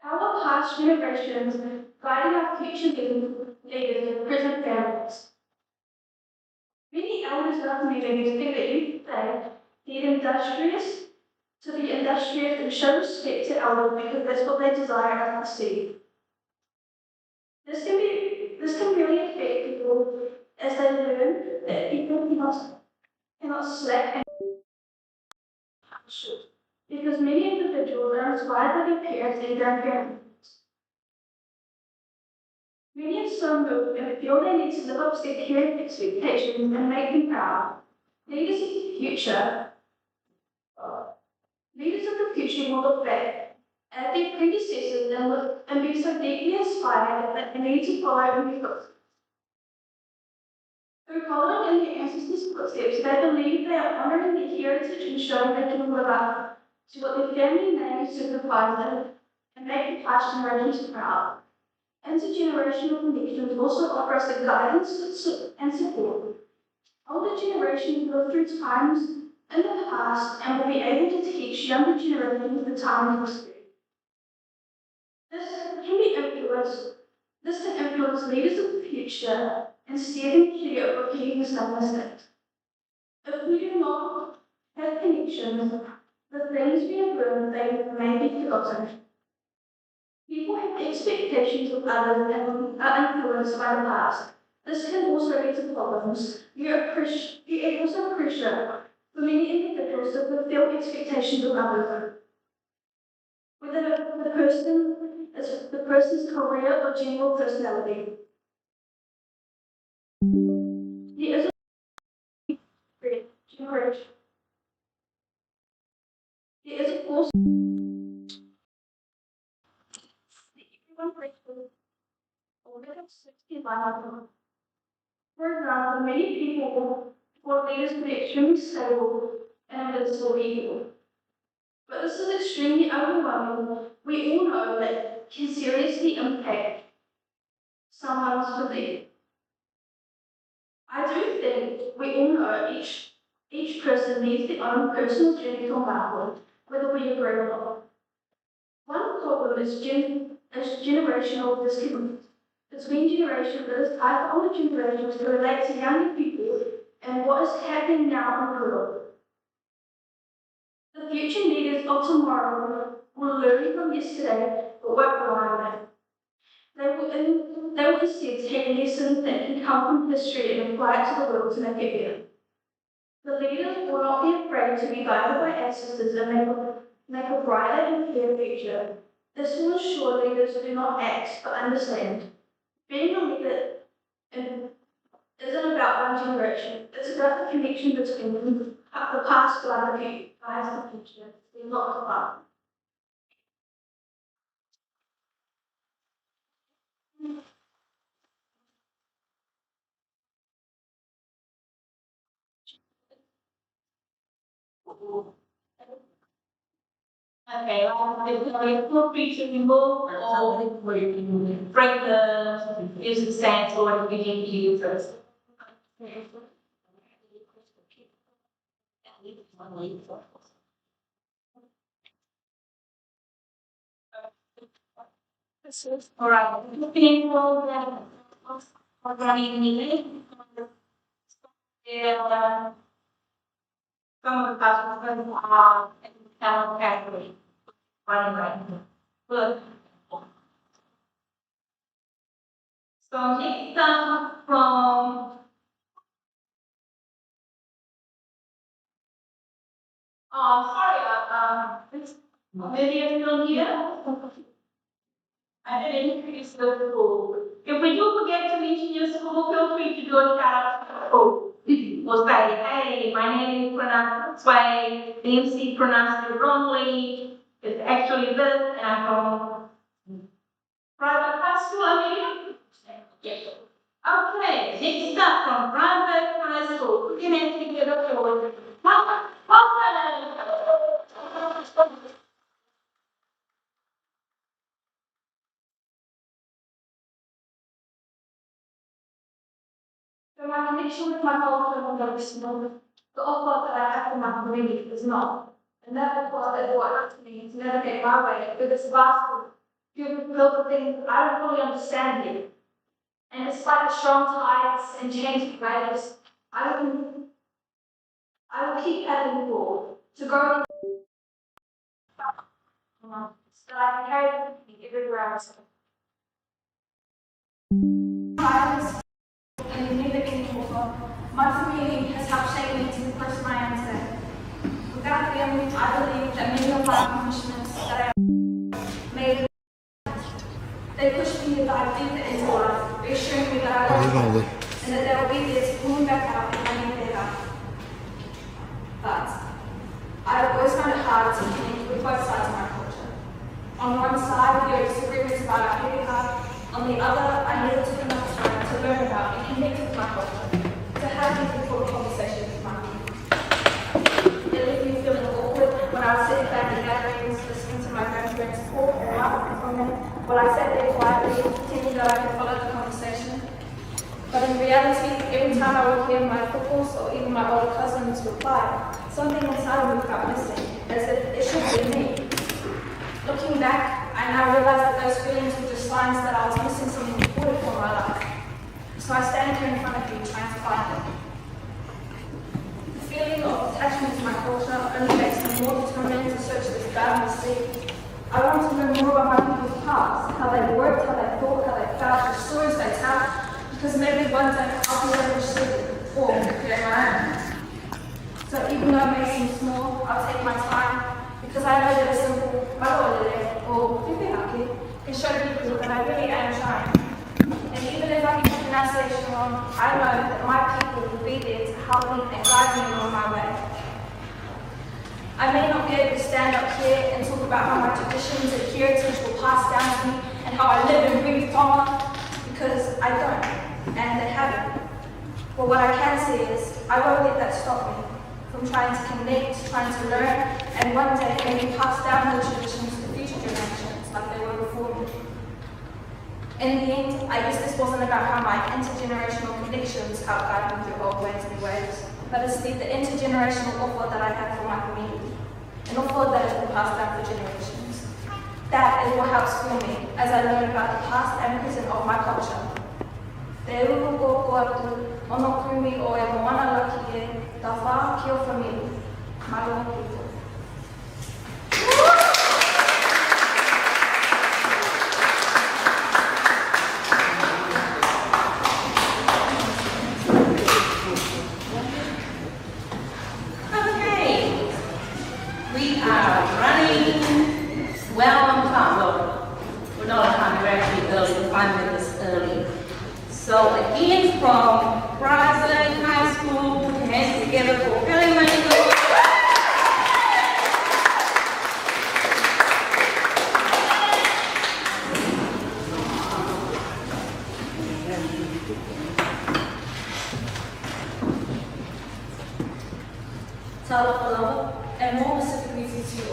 Our past generations guiding our future leaders and present families. Many elders of communities think that youth today need industrious to be industrious and show respect to elders because that's what they desire us to see. This can really affect people as they learn that people cannot slack and because many individuals are inspired by their parents and grandparents. Many are so moved and feel they need to live up to their parents' expectations and make them proud. Leaders of the future, leaders of the future will look back at their predecessors and be so deeply inspired that they need to follow in their footsteps. Through following in their ancestors' footsteps, they believe they are honoring their heritage and showing they can live up to what their family name signifies and make the past generations proud. Intergenerational connections also offer us the guidance and support. Older generations live through times in the past and will be able to teach younger generations the time of history. This can influence leaders of the future and steer them clear of repeating the same mistakes. If we do not have connections, the things we have learned may be forgotten. People have expectations of others and are influenced by the past. This can also lead to problems. You also pressure for many individuals to fulfill expectations of others, whether the person's career or general personality. There is a generation. There is a force that everyone pressures or get 65. For example, many people want leaders to be extremely stable and invincible people. But this is extremely overwhelming. We all know that can seriously impact someone's belief. I do think we all know each person needs their own personal journey to unravel, whether we agree or not. One problem is generational disconnect between generations that is tied to older generations to relate to younger people and what is happening now in the world. The future leaders of tomorrow will learn from yesterday but won't rely on it. They will instead take lessons that can come from history and apply it to the world to make it better. The leaders will not be afraid to be guided by ancestors and make a brighter and fairer future. This will ensure leaders do not act but understand. Being a leader isn't about one generation. It's about the connection between the past and the future. It's not about Okay, like feel free to remove or break the music stands or the video first. Alright, people that are running in yeah, some of the participants are in the talent category running right now. Good. So next up from sorry, this video still here. I didn't increase the school. If we do forget to mention your school, feel free to do a shout out to the school. Or say, hey, my name is pronounced this way, the MC pronounced it wrongly, it's actually this, and I'm from private high school, I mean? Yes. Okay, next up from private high school, who can actually get up forward? Welcome! So my connection with my culture and the offer that I have for my community is not. And that was what happened to me to navigate my way through this vast field of things that I don't fully understand yet. And despite the strong tides and changing waves, I will keep heading forward to go so that I can carry it with me everywhere I go. And the music anymore. My community has helped shape me to the person I am today. Without them, I believe that many of my accomplishments that I made, they pushed me to dive deeper into life, reassuring me that I won't fail, and that they will be there to pull me back out if I need their help. But I have always found it hard to connect with both sides of my culture. On one side, there are disagreements about our heritage. On the other, I never took enough time to learn about and connect with my culture, to have these important conversations with my people. It left me feeling awkward when I was sitting back in gatherings, listening to my grandparents talk and laughing from them, while I sat there quietly, pretending that I could follow the conversation. But in reality, every time I would hear my uncles or even my older cousins reply, something inside of me felt missing, as if it should be me. Looking back, I now realize that those feelings were just signs that I was missing something important for my life. So I stand here in front of you trying to find it. The feeling of attachment to my culture only makes me more determined to search this boundless sea. I want to know more about my people's past, how they worked, how they thought, how they felt, the stories they tell, because maybe one day I'll be able to share it or create my own. So even though it may seem small, I'll take my time, because I know that a simple "Malolele" or "Pipihaki" can show people that I really am trying. And even if I get the pronunciation wrong, I know that my people will be there to help me and guide me on my way. I may not be able to stand up here and talk about how my traditions and heritage were passed down to me and how I live and breathe on, because I don't, and they haven't. But what I can say is, I won't let that stop me from trying to connect, trying to learn, and one day maybe pass down those traditions to future generations like they were before me. In the end, I guess this wasn't about how my intergenerational connections help guide me through old ways and ways, but instead the intergenerational offer that I have for my community, an offer that has been passed down for generations. That is what helps fuel me as I learn about the past and present of my culture. Te uru ko atu, ono kumi o e moana laki e, ta wha ki o whamiri, Maroa people. Okay, we are running well on time. Well, we're not on time, we're actually early, we're 5 minutes early. So again, from private high school, put your hands together for Kelly Mango. Talofa, and more specifically to you.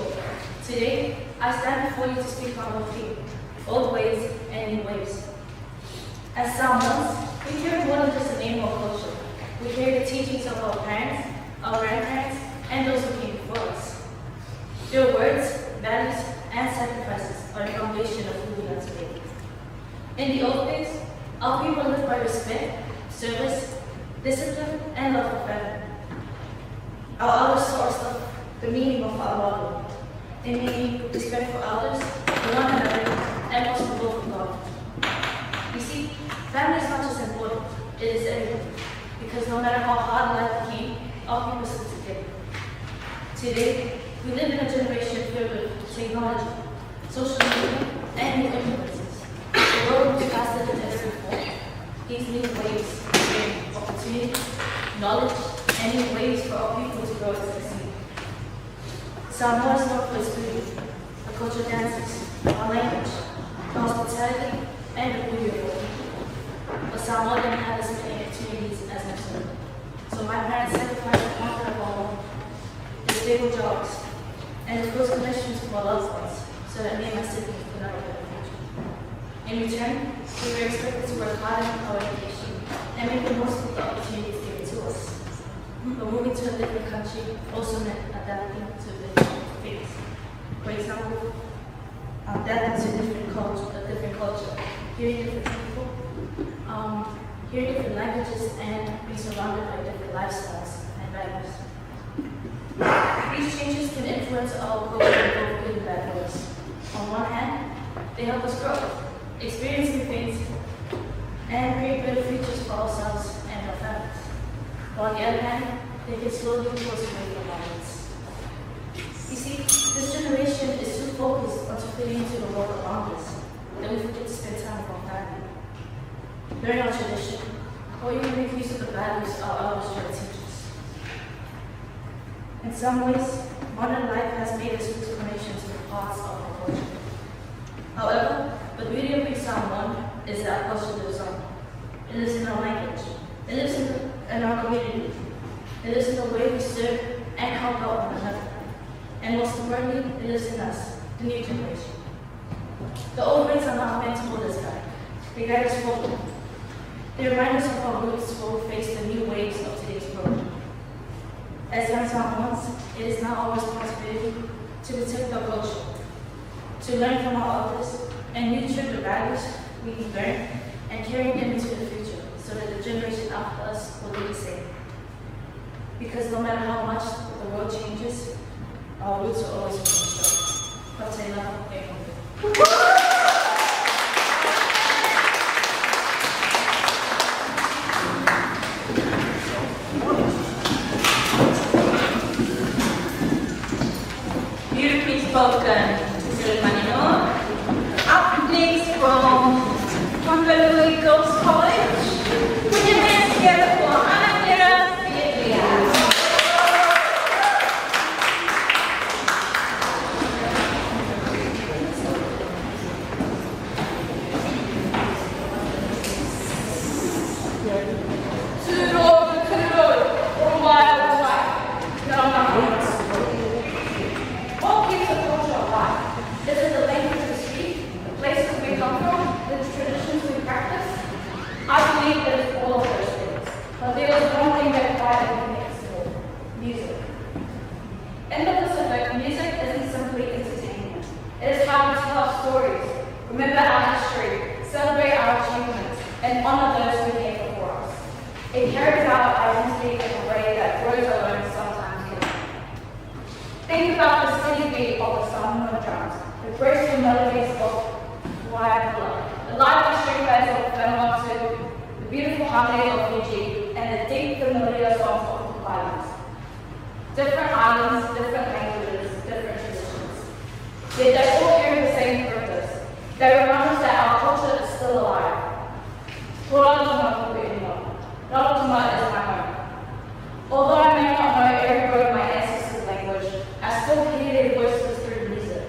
Today, I stand before you to speak on our feet, old ways and new ways. As Samoans, we carry more than just a name or culture. We carry the teachings of our parents, our grandparents, and those who came before us. Their words, values, and sacrifices are the foundation of who we are today. In the old days, our people lived by respect, service, discipline, and love for family. Our elders taught us the meaning of our motto. They mean respect for others, for one another, and most of all for God. You see, family is not just important, it is everything. Because no matter how hard life became, our people stood together. Today, we live in a generation filled with technology, social media, and new influences. The world moves faster than ever before. These new waves bring opportunity, knowledge, and new ways for our people to grow and succeed. Samoa is known for its beauty, the cultural dances, our language, the hospitality, and the beauty of our people. But Samoa didn't have as many opportunities as Minnesota. So my parents sacrificed the comfort of our home, the stable jobs, and the close connections to our loved ones, so that me and my siblings could have a better future. In return, we were expected to work hard in our education and make the most of the opportunities given to us. But moving to a different country also meant adapting to a different phase. For example, adapting to a different culture, hearing different people, hearing different languages, and being surrounded by different lifestyles and values. These changes can influence our growth in both good and bad ways. On one hand, they help us grow, experience new things, and create better futures for ourselves and our families. On the other hand, they can slowly pull us away from our roots. You see, this generation is too focused on fitting into the world around us that we forget to spend time with our family, learn our tradition, or even make use of the values our elders try to teach us. In some ways, modern life has made us lose connection to the parts of our culture. However, the beauty of being Samoan is that our culture lives on. It lives in our language. It lives in our community. It lives in the way we serve and help out one another. And most importantly, it lives in us, the new generation. The old ways are not meant to hold us back. They guide us forward. They remind us of our roots while we face the new waves of today's world. As young Samoans, it is now our responsibility to protect our culture, to learn from our elders, and nurture the values we learn and carry them into the future so that the generation after us will do the same. Because no matter how much the world changes, our roots will always remain strong. But I love everyone. Beautifully spoken, Mr. Manino. Up next from Honolulu Girls College. Put your hands together for Anakira Fiedlia. This is the language we speak, the places we come from, the traditions we practice. I believe that it's all of those things. But there is one thing that quietly makes it all: music. In the Pacific, music isn't simply entertainment. It is how we tell our stories, remember our history, celebrate our achievements, and honor those who came before us. It carries out our identity in a way that words alone sometimes cannot. Think about the city beat of the Samoan drums, the graceful melodies of Waipula, the lively string bands of Vanuatu, the beautiful harmony of Fiji, and the deep familiar songs of the islands. Different islands, different languages, different traditions. Yet they all carry the same purpose. They remind us that our culture is still alive. Toronto is my home. Although I may not know every word of my ancestors' language, I still hear their voices through music.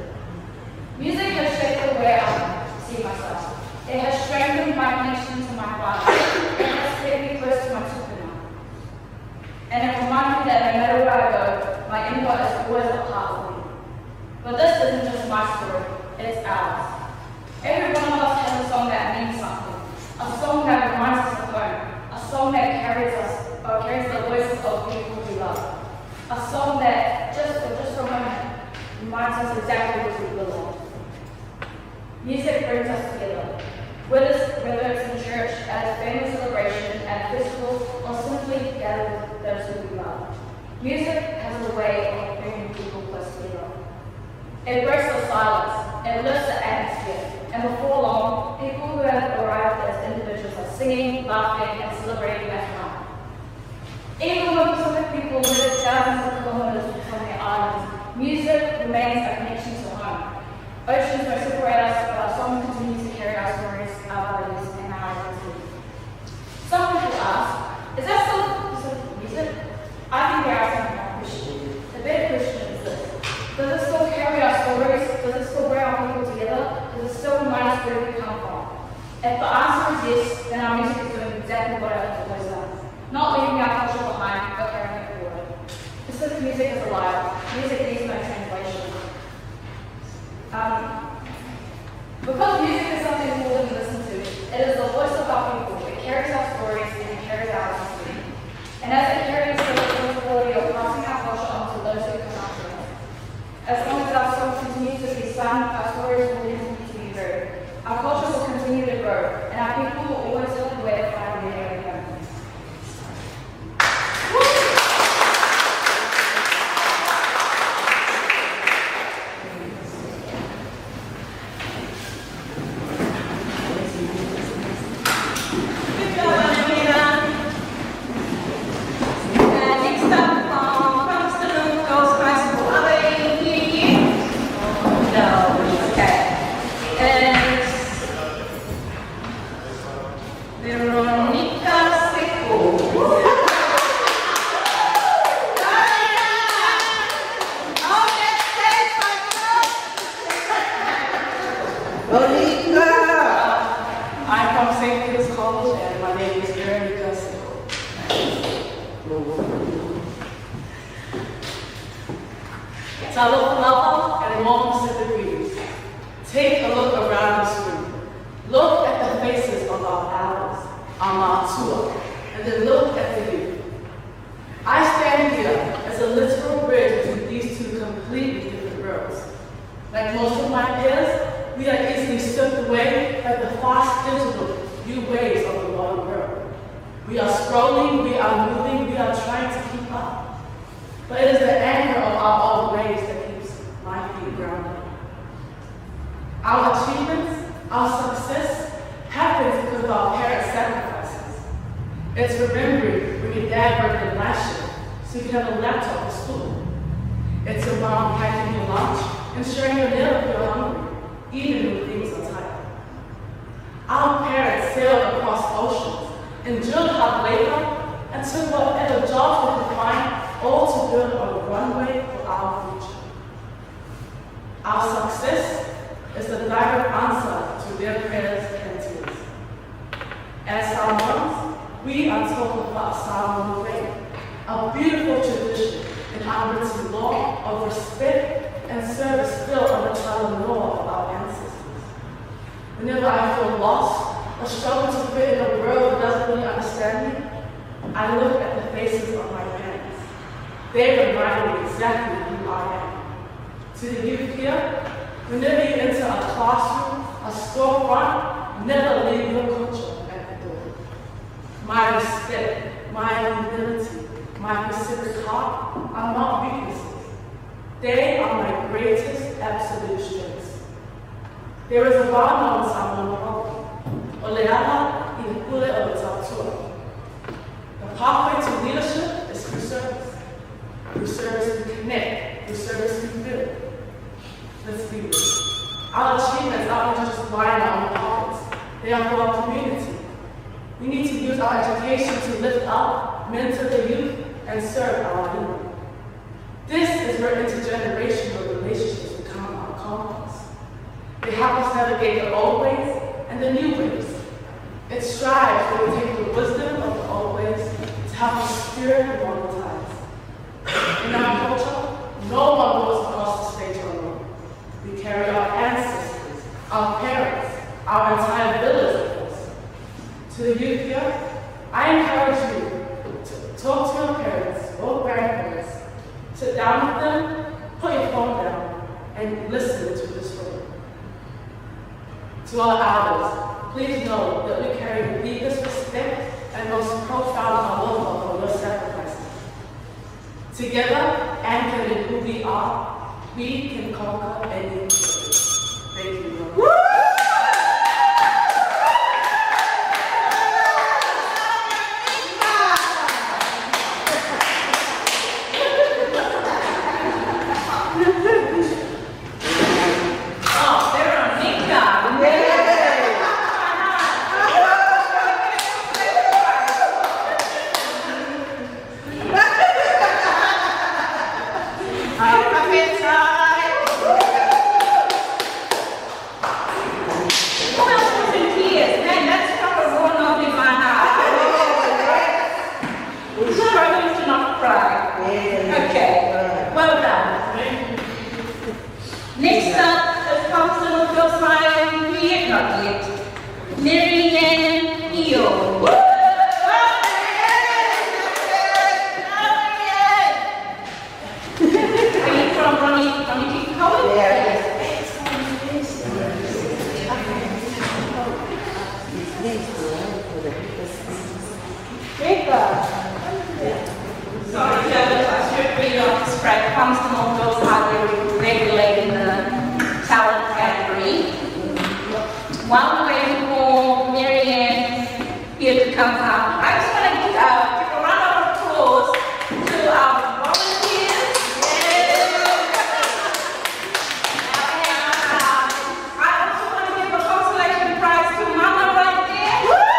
Music has shaped the way I see myself. It has strengthened my connection to my father. It has kept me close to my tupuna. And it reminds me that no matter where I go, my input is always a part of me. But this isn't just my story. ours. Every one of us has a song that means something, a song that reminds us of home, a song that carries the voices of people we love, a song that, just for a moment, reminds us exactly where we belong. Music brings us together, whether it's in church, at a family celebration, at a festival, or simply gathered with those who we love. Music has a way of bringing people close together. It breaks the silence, it lifts the atmosphere, and before long, people who have arrived as individuals are singing, laughing, and celebrating as one. Even when Pacific people live thousands of kilometers from their islands, music remains a connection to home. Oceans may separate us, but our song continues to carry our stories, our values, and our identity. Some people ask, is that still Pacific music? I think there are some more Christian. The better Christian is this. Does it still carry our stories? Does it still bring our people together? Does it still remind us where we come from? If the answer is yes, then our music is doing exactly what it always does. Not leaving our culture behind, but carrying it forward. Pacific music is alive. Music needs no translation. Because music is something more than we listen to, it is the voice of our people. It carries our stories and it carries our history. And as it carries the responsibility of passing our culture on to those who come after us. As long as our songs continue to be sung, our stories will continue to be heard. Our culture will continue to grow, and our people will always look where to find their very home. Take a look around this room. Look at the faces of our allies, our tour, and then look at the youth. I stand here as a literal bridge between these two completely different worlds. Like most of my peers, we are easily swept away by the fast digital new ways of the modern world. We are scrolling, we are moving, we are trying to keep up. But it is the anger of our old ways that keeps my feet grounded. Our achievements, our success, happens because of our parents' sacrifices. It's remembering when your dad worked the night shift so you could have a laptop at school. It's your mom packing your lunch and sharing your meal if you're hungry, even when things are tight. Our parents sailed across oceans, endured hard labor, and took whatever jobs they could find, all to build a runway for our future. Our success is the direct answer to their prayers and tears. As Samoans, we are told about Samoan way, a beautiful tradition in our written law of respect and service built on the tribal law of our ancestors. Whenever I feel lost or struggle to fit in a world that doesn't really understand me, I look at the faces of my parents. They remind me exactly who I am. To the youth here, whenever you enter a classroom, a storefront, never leave your culture at the door. My respect, my humility, my Pacific heart are not weaknesses. They are my greatest absolute strengths. There is a well-known Samoan proverb, Oleala I Hule o Tatua. The pathway to leadership is through service. Through service we connect, through service we build. Let's be real. Our achievements aren't just lying on our pockets. They are for our community. We need to use our education to lift up, mentor the youth, and serve our youth. This is where intergenerational relationships become our compass. They help us navigate the old ways and the new ways. It strives to take the wisdom of the old ways to help us steer the modern times. In our culture, no one goes across the stage alone. We carry our ancestors, and listen to the story. To our elders, please know that we carry the deepest respect and most profound love for your sacrifices. Together, anchored in who we are, we can conquer any place. Thank you, Lord. While we're waiting for Marianne here to come out, I just want to give a round of applause to our volunteers. I also want to give a consolation prize to Mama right there.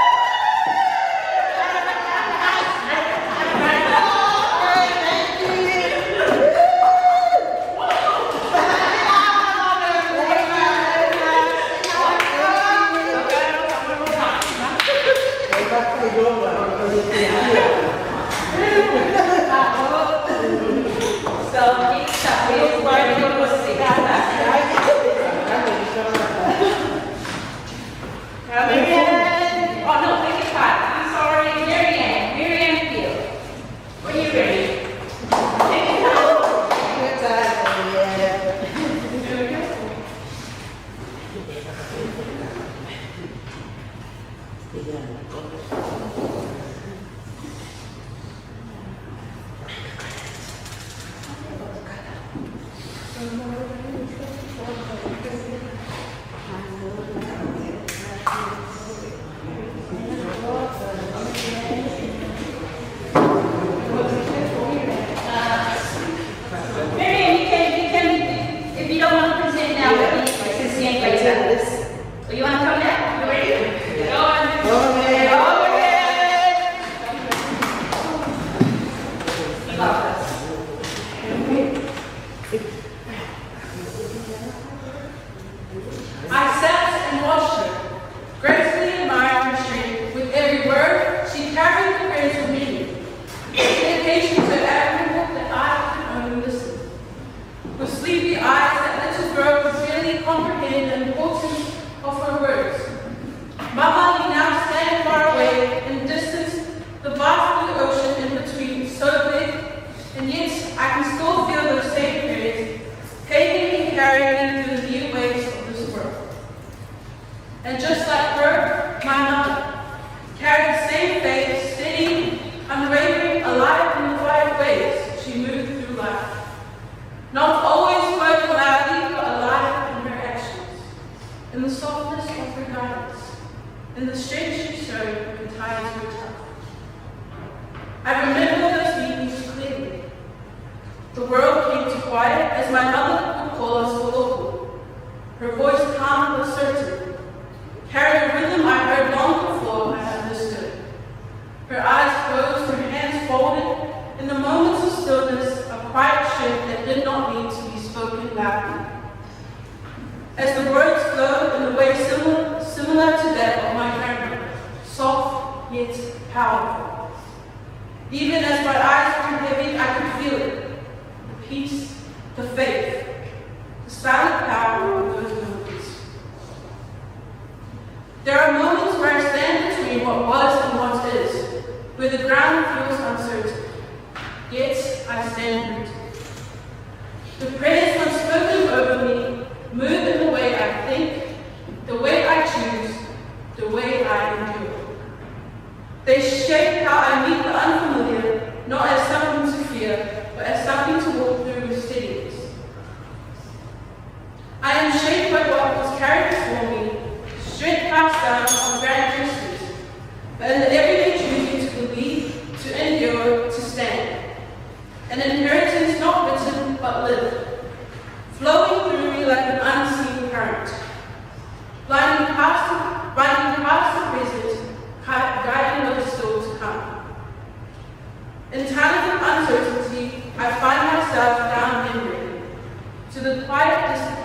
The prayers unspoken over me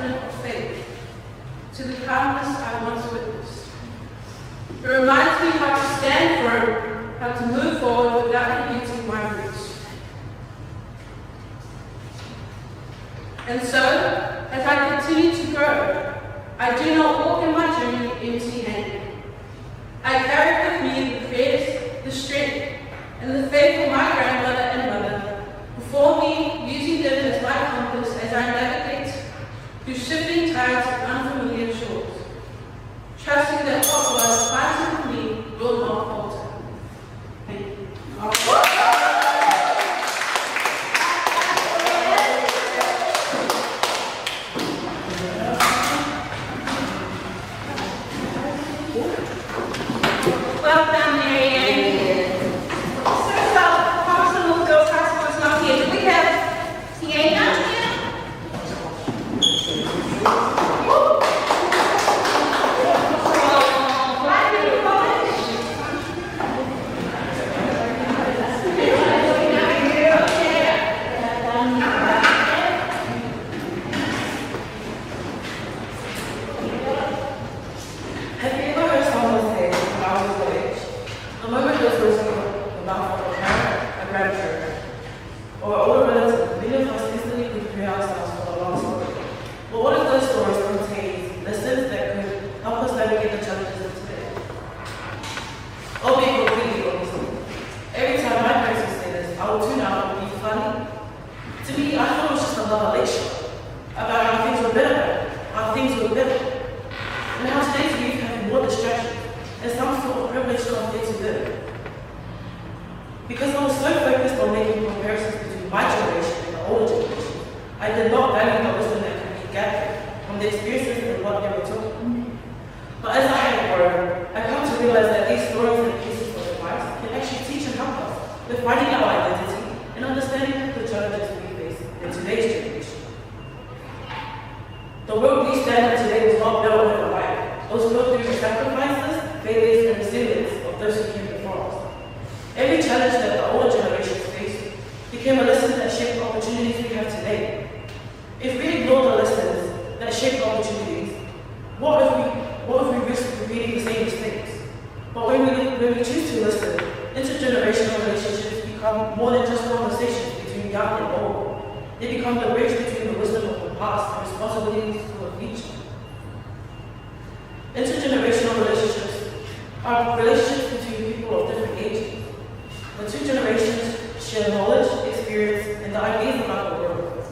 testament of faith to the kindness I once witnessed. It reminds me how to stand firm, how to move forward without repeating my roots. And so, as I continue to grow, I do not walk in my journey empty-handed. I carry with me the fears, the strength, and the faith of my grandmother and mother before me, using them as my compass as I navigate through shifting tides and unfamiliar shores, trusting that what was fighting for me will not falter. Thank you. Well done, Marianne. Since our Thompson Girls High School is not here, do we have Sienna here? Have you ever heard someone say, when I was your age, the moment goes through the mouth of a parent, a grandparent, or an older relative, many of us instantly prepare ourselves for a long story. But what if those stories contain lessons that could help us navigate the challenges of today? I'll be completely honest. Every time my parents would say this, I would tune out and be funny. To me, I thought it was just another lecture about how things were better, how things were better. And how today's youth have more distractions and some sort of privilege compared to them. Because I was so focused on making comparisons between my generation and the older generation, I did not value the wisdom that could be gathered from the experiences and what they were talking. But as I have grown, I come to realize that these stories and pieces of advice can actually teach and help us with finding our identity and understanding the challenges we face in today's generation. The world we stand in today was not built overnight. It was built through the sacrifices, failures, and resilience of those who came before us. Every challenge that the older generations faced became a lesson that shaped the opportunities we have today. If we ignore the lessons that shape the opportunities, what if we risk repeating the same mistakes? But when we choose to listen, intergenerational relationships become more than just conversations between young and old. They become the bridge between the wisdom of the past and responsibilities for the future. Intergenerational relationships are relationships between people of different ages. The two generations share knowledge, experience, and the ideas about the world.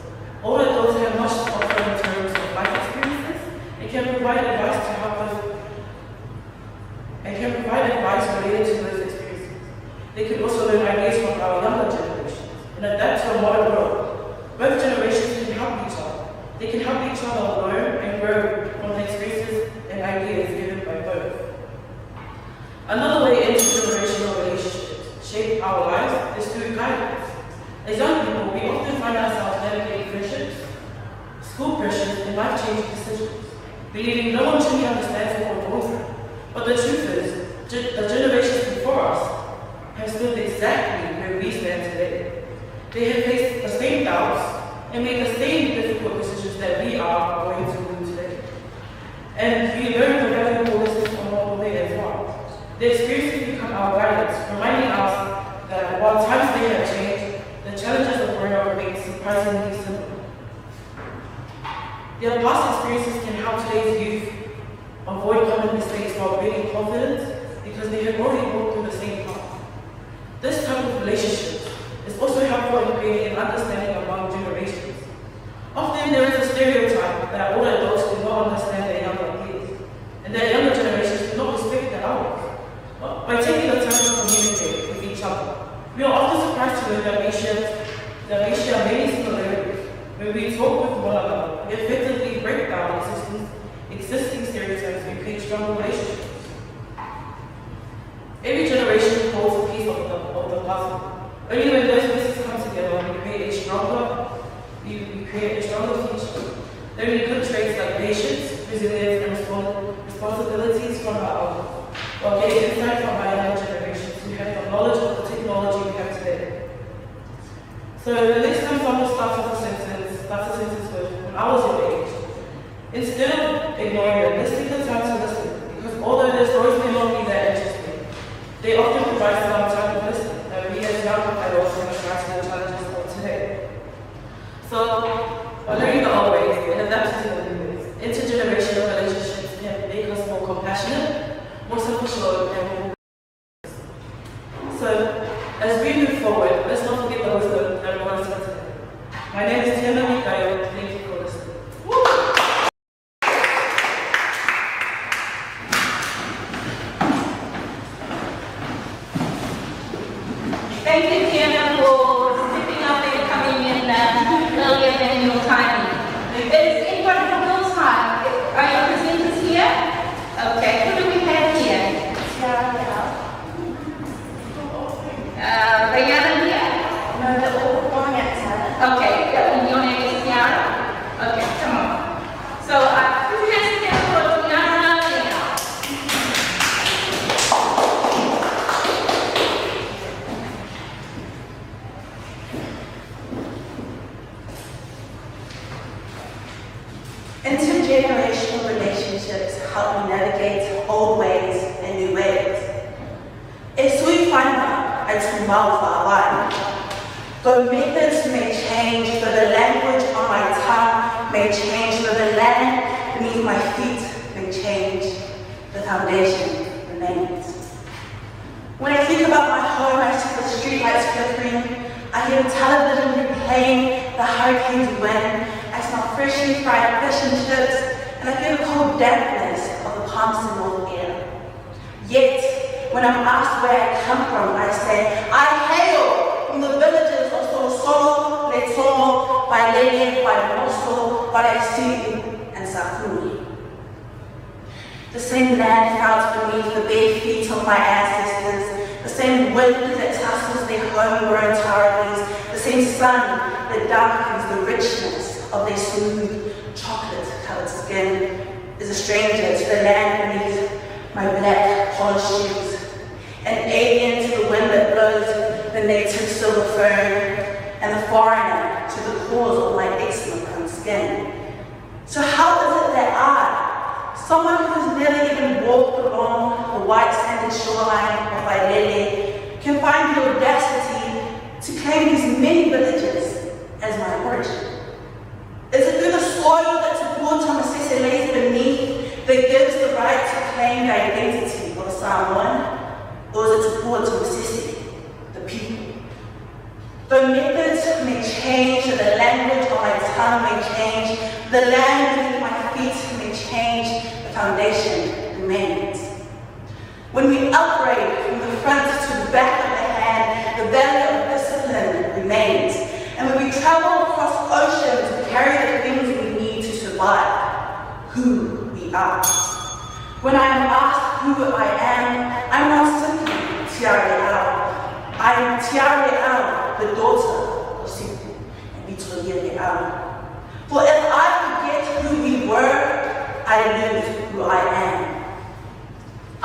Older adults have much to offer in terms of life experiences and can provide advice to help us related to those experiences. They can also learn ideas from our younger generations and adapt to a modern world. Both generations can help each other. They can help each other learn and grow from the experiences and ideas given by both. Another way intergenerational relationships shape our lives is through guidance. As young people, we often find ourselves navigating friendships, school pressures, and life-changing decisions, believing no one truly understands what we're going through. But the truth is, the generations before us have stood exactly where we stand today. They have faced the same doubts and made the same difficult decisions that we are going through today. And we learn the valuable lessons along the way as well. The experiences become our guidance, reminding us that while times may have changed, the challenges of growing up remain surprisingly simple. Their past experiences can help today's youth avoid common mistakes while gaining confidence because they have already walked through the same path. This type of relationship is also helpful in creating an understanding among generations. Often there is a stereotype that older adults do not understand their younger peers, and that younger generations do not respect their elders. But by taking the time to communicate with each other, we are often surprised to learn that we share many similarities. When we talk with one another, we effectively break down existing stereotypes and create strong relationships. Every generation holds a piece of the puzzle. Only when those pieces come together, we create a stronger future. Learning good traits like patience, resilience, and responsibilities from our elders, while getting insight from our younger generations who have the knowledge of the technology we have today. So the next time someone starts a sentence with, when I was your age, Instead of ignoring them, let's take the time to listen, because although their stories may not be that interesting, they often provide some time to listen, and we as young adults can try to the challenges of today. So, by learning the old ways and adapting to the new ways, intergenerational relationships can make us more compassionate, more self-assured, and more. So, as we move forward, let's not forget the wisdom that we learned today. My name is Tina Mikayo. Thank you for listening. Thank you, Tiana, for stepping up and coming in earlier than your timing. Is anybody from your time? Are your presenters here? Okay, who do we have here? Rihanna here? No, they're all going at Okay, your name is Tiara? Okay, come on. So, put your hands together for Tiara now. Intergenerational relationships help me navigate old ways and new ways. As we find out, it's malfa. Though methods may change, though the language on my tongue may change, though the land beneath my feet may change, the foundation remains. When I think about my home, I see the streetlights flickering, I hear the television replaying the hurricanes wind, I smell freshly fried fish and chips, and I feel the cold dampness of the Palmerston air. Yet, when I'm asked where I come from, I say, I hail from the villages of Solosolo, Letomo, Bailele, Baimoso, Baraisiu, and Safuni. The same land felt beneath the bare feet of my ancestors, the same wind that tussles their homegrown tarangs, the same sun that darkens the richness of their smooth, chocolate-colored skin, is a stranger to the land beneath my black, polished shoes, an alien to the wind that blows the native silver fern, and the foreigner to the cause of my eczema-prone skin. So how is it that I, someone who's never even walked along the white sanded shoreline of Bailele, can find the audacity to claim these many villages as my origin? Is it through the soil that supports Homosexual lays beneath that gives the right to claim the identity of a Samoan? Or is it towards necessity, the people? Though methods may change, the language of my tongue may change, the land beneath my feet may change, the foundation remains. When we upgrade from the front to the back of the hand, the value of discipline remains. And when we travel across oceans to carry the things we need to survive, who we are. When I am asked who I am, I'm not simply Tiare Ao. I am Tiare Ao, the daughter of Sifu and Vitoria Ao. For if I forget who we were, I lose who I am. I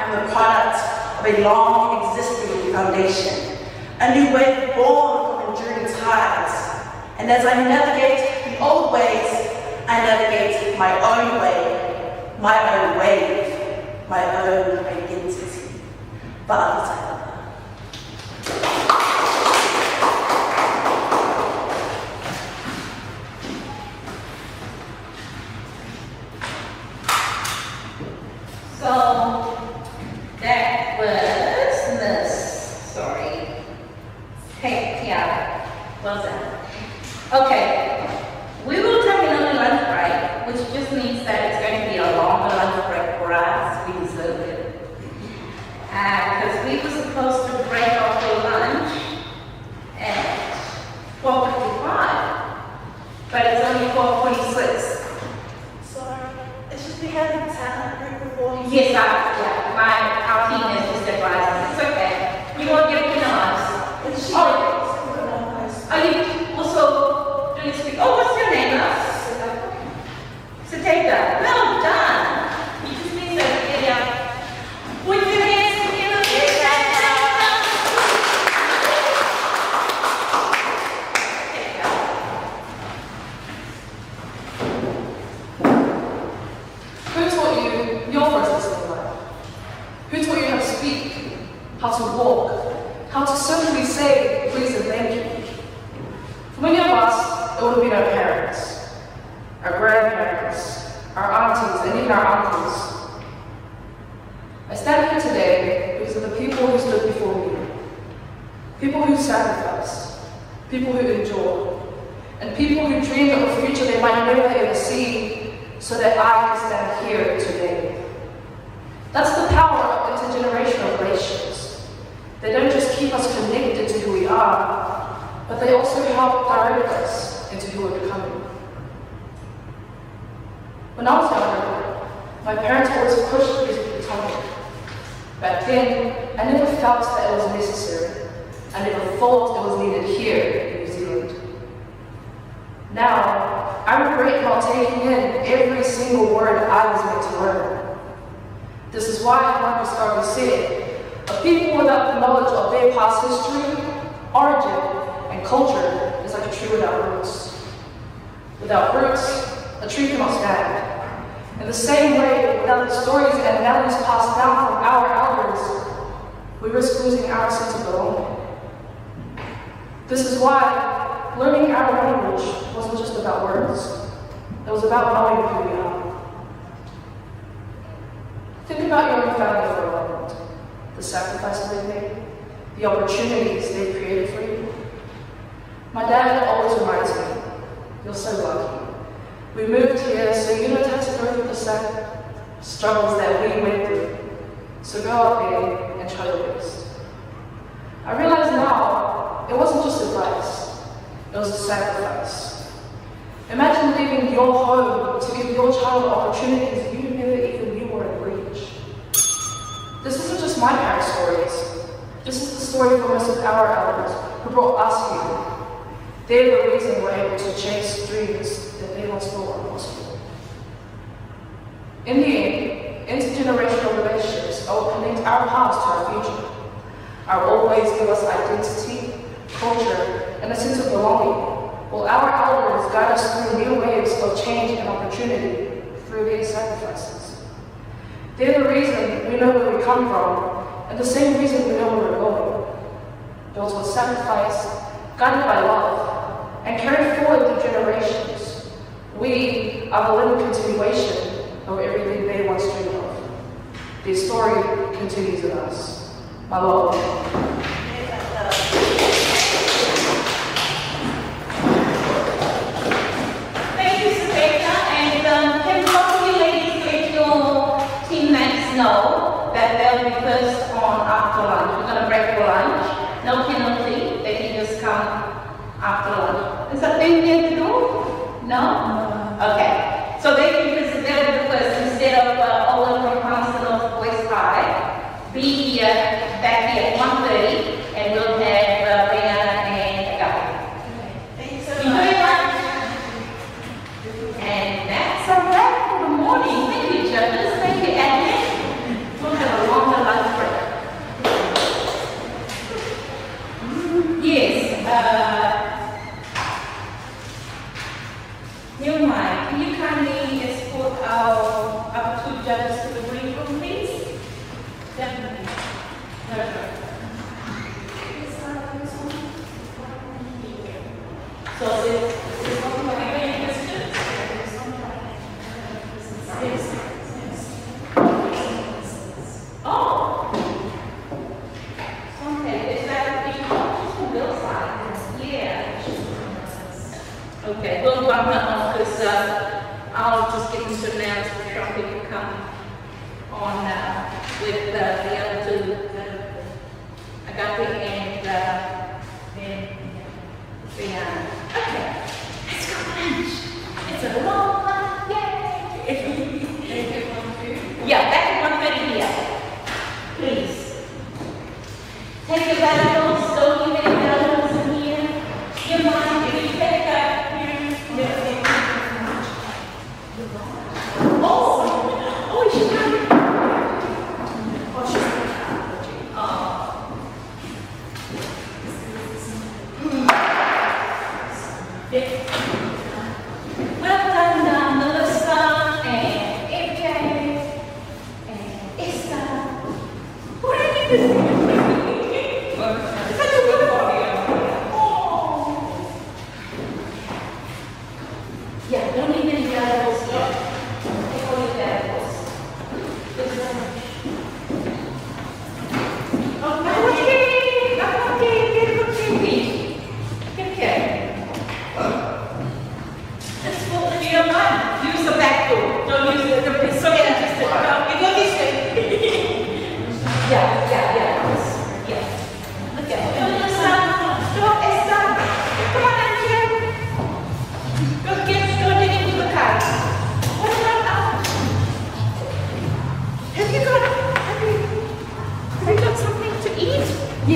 am the product of a long existing foundation, a new wave born from enduring tides. And as I navigate the old ways, I navigate my own way, my own wave, my own identity. But So that was Miss, sorry, hey, Tiara, well done. Okay, we will take another lunch break, which just means that it's going to be a longer lunch break for us. We deserve it. Because we were supposed to break off for lunch at 12:55, but it's only 12:46. it's just we had a talent group before. Yes, our team has just advised us. It's okay. You won't get penalized. Are you also doing speak? Oh, what's your name? Sateka. Well done. You just need to get with your hands together. your first lesson in life? Who taught you how to speak, how to walk, how to simply say please and thank you? For many of us, it would have been our parents, our grandparents, our aunties, and even our uncles. I stand here today because of the people who stood before me, people who sacrificed, people who endured, and people who dreamed of a future they might never ever see, so that I can stand here today. That's the power of intergenerational relationships. They don't just keep us connected to who we are, but they also help direct us into who we're becoming. When I was younger, my parents always pushed me to become it. Back then, I never felt that it was necessary. I never thought it was needed here in New Zealand. Now, I regret not taking in every single word I was meant to learn. This is why Marcus Garvey said, a people without the knowledge of their past history, origin, and culture is like a tree without roots. Without roots, a tree cannot stand. In the same way, without the stories and values passed down from our elders, we risk losing our sense of belonging. This is why learning our language wasn't just about words. It was about knowing who we are. Think about your own family for a moment. The sacrifices they made, the opportunities they created for you. My dad always reminds me, you're so lucky. We moved here so you don't have to go through the same struggles that we went through. So go out there and try your best. I realize now, it wasn't just advice, it was a sacrifice. Imagine leaving your home to give your child opportunities you never even knew were in reach. This isn't just my parents' stories. This is the story for most of our elders who brought us here. They're the reason we're able to chase dreams that they once thought were impossible. In the end, intergenerational relationships are what connect our past to our future, are always give us identity, culture, and a sense of belonging, while our elders guide us through new waves of change and opportunity through their sacrifices. They're the reason we know where we come from, and the same reason we know where we're going. Built on sacrifice, guided by love, and carried forward through generations. We are the living continuation of everything they once dreamed of. Their story continues in us. My love. Thank you, Samoa, and can both of you ladies let your teammates know that they'll be first on after lunch. We're going to break for lunch. No penalty. They can just come after lunch. Is that thing near the door? No? Okay. So they can visit them first instead of Owen from Palmerston North West High. Be here, back here at 1:30, and we'll have Brianna and Agape. Thank you so Enjoy much. your lunch. And that's a wrap for the morning. Thank you, judges. Thank you, admin. We'll have a longer lunch break. Yes. Nehemiah, can you kindly escort our other two judges to the green room, please? Definitely. So is any questions? Oh. Okay, is that if you want to Bill's side? Yeah. Okay, we'll bump that on because I'll just get them to announce the sure people come on with the other two, Agape and Brianna. Okay, let's go lunch. It's a long lunch, yay! Yeah, back at 1:30 here. Please. Take your valuables, don't leave any valuables in here. Your mind, if you take that here. Oh, she's not. Oh, she's not. Oh. Well done, Melissa and FJ.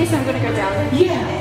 so I'm gonna go down. Yeah.